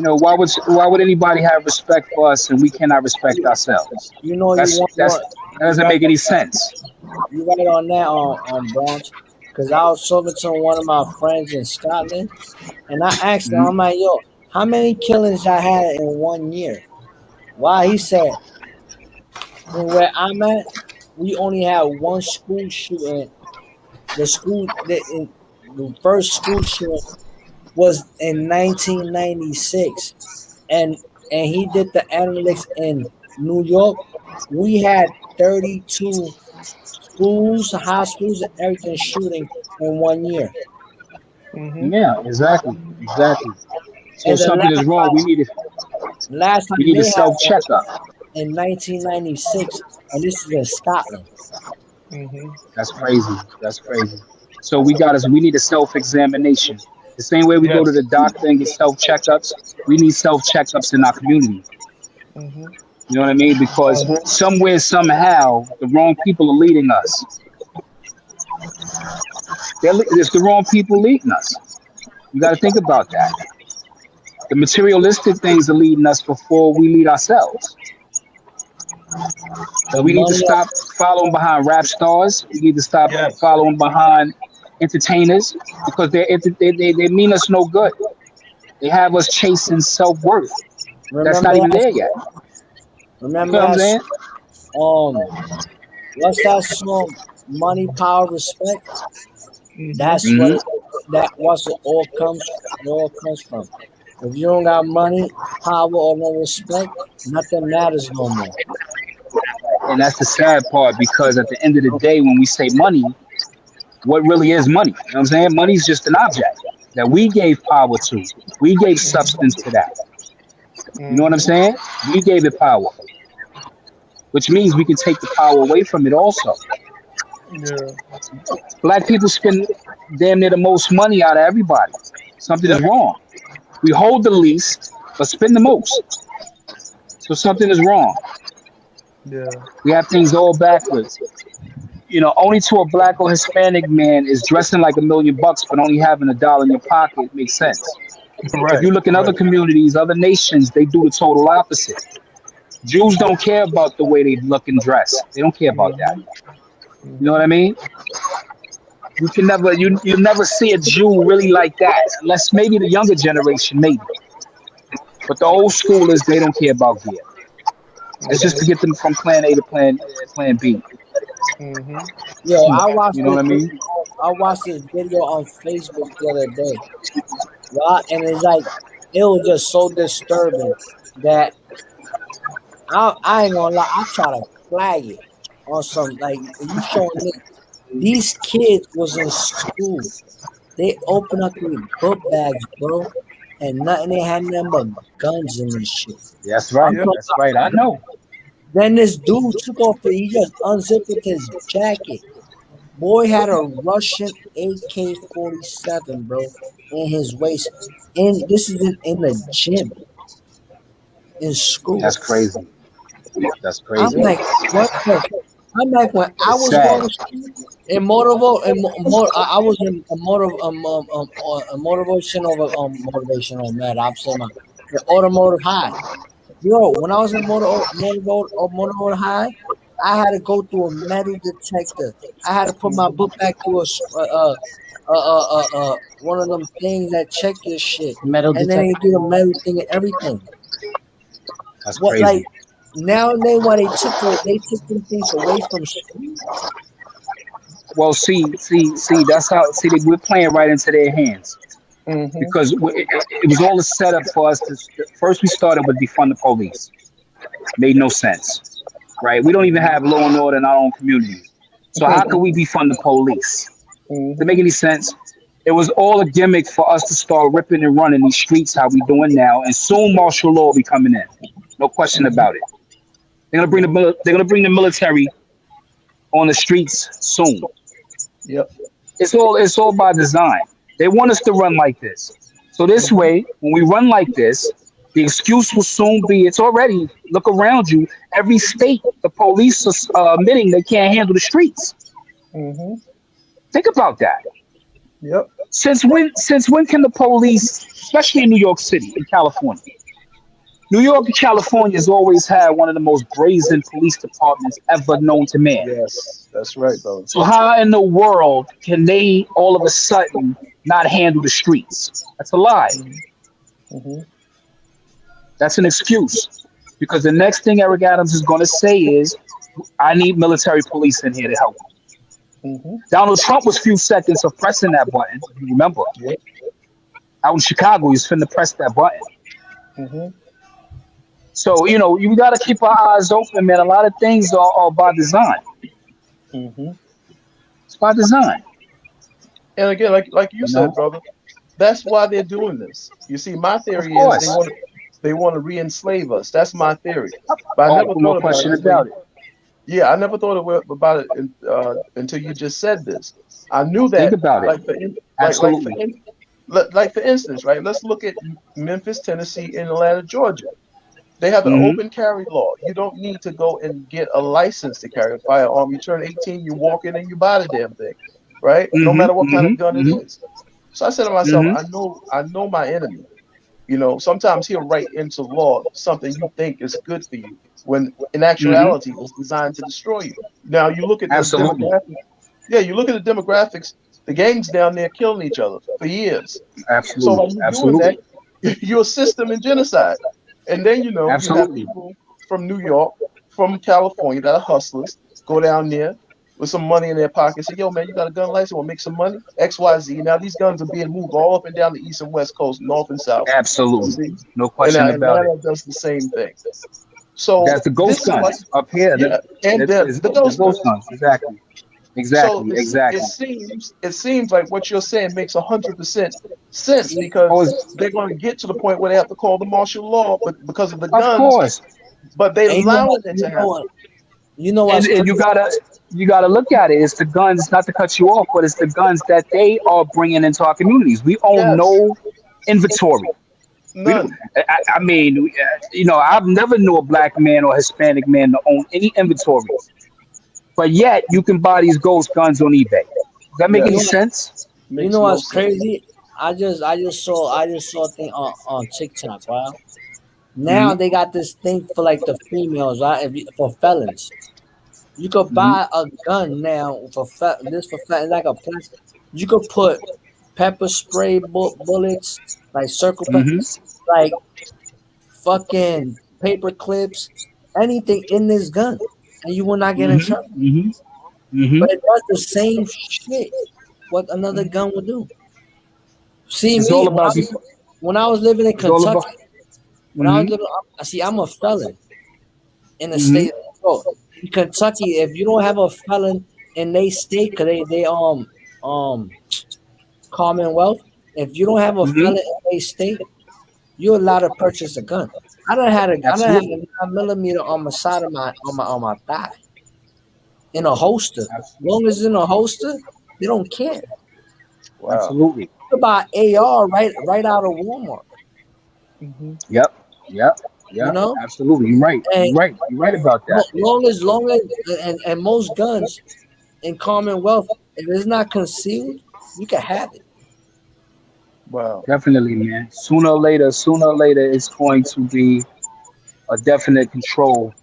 why would anybody have respect for us and we cannot respect ourselves? That doesn't make any sense. You right on that, on Bronx, because I was talking to one of my friends in Scotland, and I asked him, I'm like, yo, how many killings I had in 1 year? Why? He said, where I'm at, we only had one school shooting. The first school shooting was in 1996, and he did the analytics in New York. We had 32 schools, hospitals, and everything shooting in 1 year. Yeah, exactly. So something is wrong. We need a self-checkup. In 1996, and this is in Scotland. That's crazy. So we need a self-examination. The same way we go to the doctor and get self-checkups, we need self-checkups in our community. You know what I mean? Because somewhere, somehow, the wrong people are leading us. It's the wrong people leading us. You got to think about that. The materialistic things are leading us before we lead ourselves. So we need to stop following behind rap stars. We need to stop following behind entertainers because they mean us no good. They have us chasing self-worth. That's not even there yet. Remember what I'm saying? What's that song? Money, Power, Respect. That's what it all comes from. If you don't got money, power, or no respect, Nothing matters no more. And that's the sad part, because at the end of the day, when we say money, what really is money? You know what I'm saying? Money's just an object that we gave power to. We gave substance to that. You know what I'm saying? We gave it power, which means we can take the power away from it also. Yeah. Black people spend damn near the most money out of everybody. Something is wrong. We hold the least, but spend the most. So something is wrong. Yeah. We have things all backwards. You know, only to a black or Hispanic man is dressing like $1 million, but only having $1 in your pocket makes sense. Right. If you look in other communities, other nations, they do the total opposite. Jews don't care about the way they look and dress. They don't care about that. You know what I mean? You can never, you never see a Jew really like that, unless maybe the younger generation, maybe. But the old schoolers, they don't care about gear. It's just to get them from plan A to plan B. Yo, I watched You know what I mean? I watched this video on Facebook the other day, right? And it's like it was just so disturbing that I ain't gonna lie. I try to flag it on some like you showing me these kids was in school. They open up their book bags, bro, and nothing. They had nothing but guns in this shit. That's right. That's right. I know. Then this dude took off he just unzipped his jacket. Boy had a Russian AK-47, bro, in his waist. And this is in the gym in school. That's crazy. That's I'm crazy. like, what the? I'm like, when I was going to school in I was in a motivational man. I'm saying the automotive high. Yo, when I was in motorboat high, I had to go through a metal detector. I had to put my book back through one of them things that check your shit, Metal and then they detector. do the metal thing and everything. That's What crazy. like nowadays why they took them things away from school? Well, see, that's how, we're playing right into their hands. Because it was all a setup for us to, first we started with defund the police. Made no sense, right? We don't even have law and order in our own communities. So how could we defund the police? Does it make any sense? It was all a gimmick for us to start ripping and running these streets how we doing now, and soon martial law will be coming in. No question about it. They're gonna bring the military on the streets soon. Yep. It's all by design. They want us to run like this. So this way, when we run like this, the excuse will soon be, it's already, look around you, every state, the police are admitting they can't handle the streets. Think about that. Yep. Since when can the police, especially in New York City, in California, New York and California has always had one of the most brazen police departments ever known to man. Yes, that's right, brother. So how in the world can they all of a sudden not handle the streets? That's a lie. That's an excuse. Because the next thing Eric Adams is going to say is, I need military police in here to help me. Donald Trump was a few seconds of pressing that button. You remember? Out in Chicago, he's finna press that button. So, you know, you got to keep our eyes open, man. A lot of things are by design. It's by design. And again, like you said, brother, that's why they're doing this. You see, my theory is they want to re-enslave us. That's my theory. But I never thought about it. Yeah, I never thought about it until you just said this. I knew that. Think about it. Like for instance, right? Let's look at Memphis, Tennessee, and Atlanta, Georgia. They have an open carry law. You don't need to go and get a license to carry a firearm. You turn 18, you walk in and you buy the damn thing, right? No matter what kind of gun it is. So I said to myself, I know my enemy. You know, sometimes he'll write into law something you think is good for you, when in actuality it's designed to destroy you. Now you look at the demographics. Yeah, you look at the demographics. The gangs down there killing each other for years. So when you're doing that, you assist them in genocide. And then, you have people from New York, from California that are hustlers, go down there, with some money in their pocket. Say, yo, man, you got a gun license? Want to make some money? XYZ. Now these guns are being moved all up and down the east and west coast, north and south. Absolutely, See? no And question about Atlanta it. does the same thing. So That's the this ghost is like, guns up here. yeah, and the ghost guns. Guns. Exactly. So Exactly. it seems like what you're saying makes 100% sense, because they're going to get to the point where they have to call the martial law, but because of the Of guns, course. but they And you know allowing what? it to happen. You know what's And you gotta look at it. It's the guns, not to cut you off, but it's the guns that they are bringing into our communities. We own Yes, no inventory. We don't, none. I mean, I've never knew a black man or Hispanic man to own any inventories, but yet you can buy these ghost guns on eBay. Does that make Yes, any you know, sense? you makes know no what's sense. crazy? I just saw a thing on TikTok, right? Now Hmm. they got this thing for like the females, right? For felons. You could Hmm. buy a gun now for felons, like a plastic. You could put pepper spray bullets, like circle Hmm. like fucking paper clips, anything in this gun, and you will not get in Hmm. trouble. Hmm. Hmm. But it does the same shit what another gun would do. See It's me all about the. when I was living in It's all about. Kentucky. When I was Hmm. living, I'm a felon in the Hmm. state. So in Kentucky, if you don't have a felon in they state, cause they um Commonwealth, if you don't have a Hmm. felon in they state, you're allowed to purchase a gun. I don't have Absolutely. a 9mm on my side of my thigh in a holster. Long as it's in a holster, they don't care. Wow. Absolutely. You can buy AR right out of Walmart. Hmm. Yep. Yep. You Yep. know, Absolutely. You're right. and You're right about that. long as and most guns in Commonwealth, if it's not concealed, you can have it. Wow. Definitely, man. Sooner or later, it's going to be a definite control.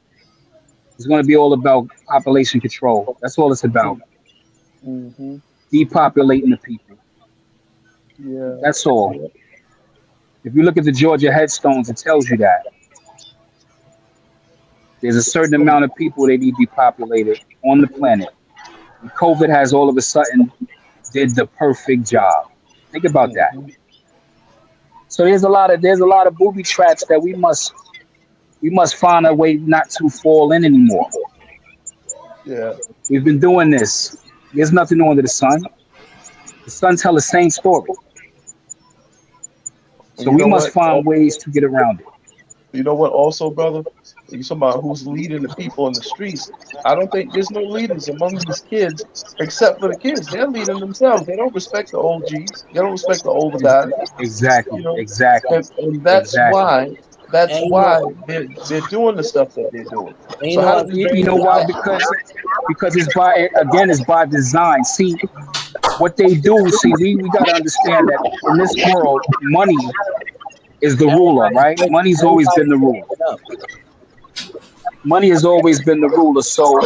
It's going to be all about population control. That's all it's about. Hmm. Depopulating the people. Yeah. That's all. If you look at the Georgia headstones, it tells you that there's a certain So, amount of people that need depopulated on the planet. And COVID has all of a sudden did the perfect job. Think about that. mhm. So there's a lot of booby traps that we must find a way not to fall in anymore. Yeah. We've been doing this. There's nothing new under the sun. The sun tell the same story. And So you we know must what? find ways to get around it. You know what? Also, brother, you talking about who's leading the people in the streets. I don't think there's no leaders among these kids except for the kids. They're leading themselves. They don't respect the OGs. They don't respect the older Ex- guys. You Exactly, know, exactly, and exactly. that's And why they're doing the stuff that they're doing. you So know how does what's this You dude know crazy? why? Because it's by design. See what they do. See, we got to understand that in this world, money is the ruler, right? Money's always been Everybody's the ruler. switching up. Money has always been the ruler. So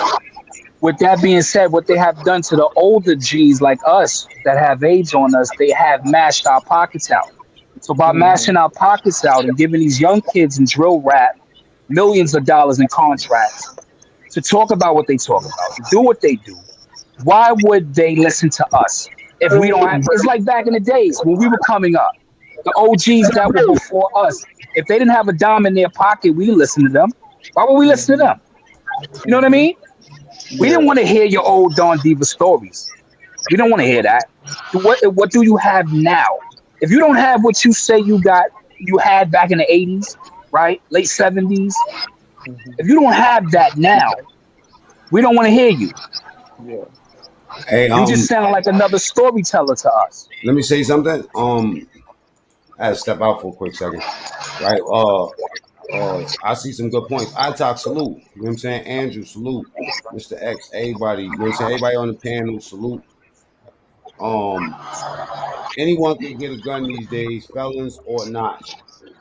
with that being said, what they have done to the older G's like us that have age on us, they have mashed our pockets out. So by hmm mashing our pockets out and giving these young kids in drill rap millions of dollars in contracts to talk about what they talk about, to do what they do, why would they listen to us if we don't have? It's like back in the days when we were coming up, the OGs that were before us. If they didn't have a dime in their pocket, we didn't listen to them. Why would we listen to hmm them? You know what I mean? We didn't Yeah. want to hear your old Don Diva stories. We don't want to hear that. What do you have now? If you don't have what you say you had back in the 80s, right? Late 70s. hmm If you don't have that now, we don't want to hear you. Yeah. Hey, You just sound like another storyteller to us. let me say something. I had to step out for a quick second. Right. I see some good points. I talk salute. You know what I'm saying? Andrew, salute. Mr. X, everybody, you know what I'm saying? Everybody on the panel, salute. Um, anyone can get a gun these days, felons or not.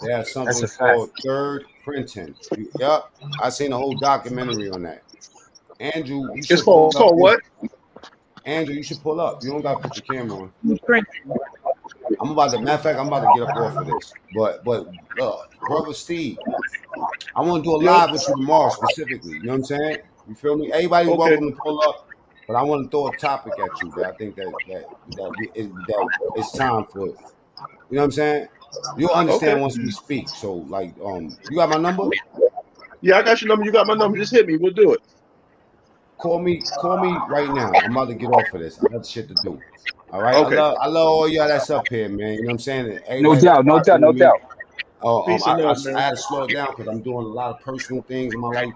They have That's something a fact. called third printing. Yup. I seen a whole documentary on that. Andrew, you It's should pull called up. what? Andrew, you should pull up. You don't gotta put your camera on. Matter of fact, I'm about to get up off of this. But brother Steve, I want to do a Yo. live with you tomorrow specifically. You know what I'm saying? You feel me? Everybody Okay. welcome to pull up. But I want to throw a topic at you that I think that it's time for. You know what I'm saying? You'll understand Okay. once we speak. So like, you got my number? Yeah, I got your number. You got my number. Just hit me. We'll do it. Call me right now. I'm about to get off of this. I got shit to do. All right. Okay. I love all y'all that's up here, man. You know what I'm saying? No Everybody that's doubt, no doubt, rocking no with me. doubt. Peace and love, man. I had to slow it down because I'm doing a lot of personal things in my life,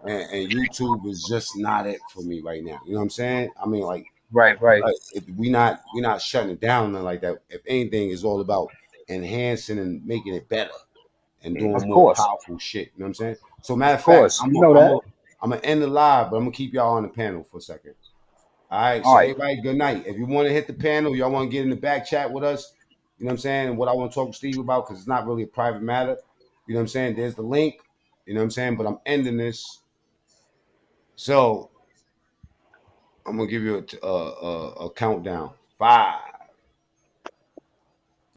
and YouTube is just not it for me right now. You know what I'm saying? I mean, like, Right, right. we not shutting it down and like that. If anything, it's all about enhancing and making it better and doing Of more course, powerful shit. You know what I'm saying? So matter of of fact, course. You know that. I'm gonna end the live, but I'm gonna keep y'all on the panel for a second. All right. All So right. everybody, good night. If you want to hit the panel, y'all want to get in the back chat with us. You know what I'm saying? What I want to talk to Steve about, because it's not really a private matter. You know what I'm saying? There's the link. You know what I'm saying? But I'm ending this. So I'm gonna give you a countdown. 5,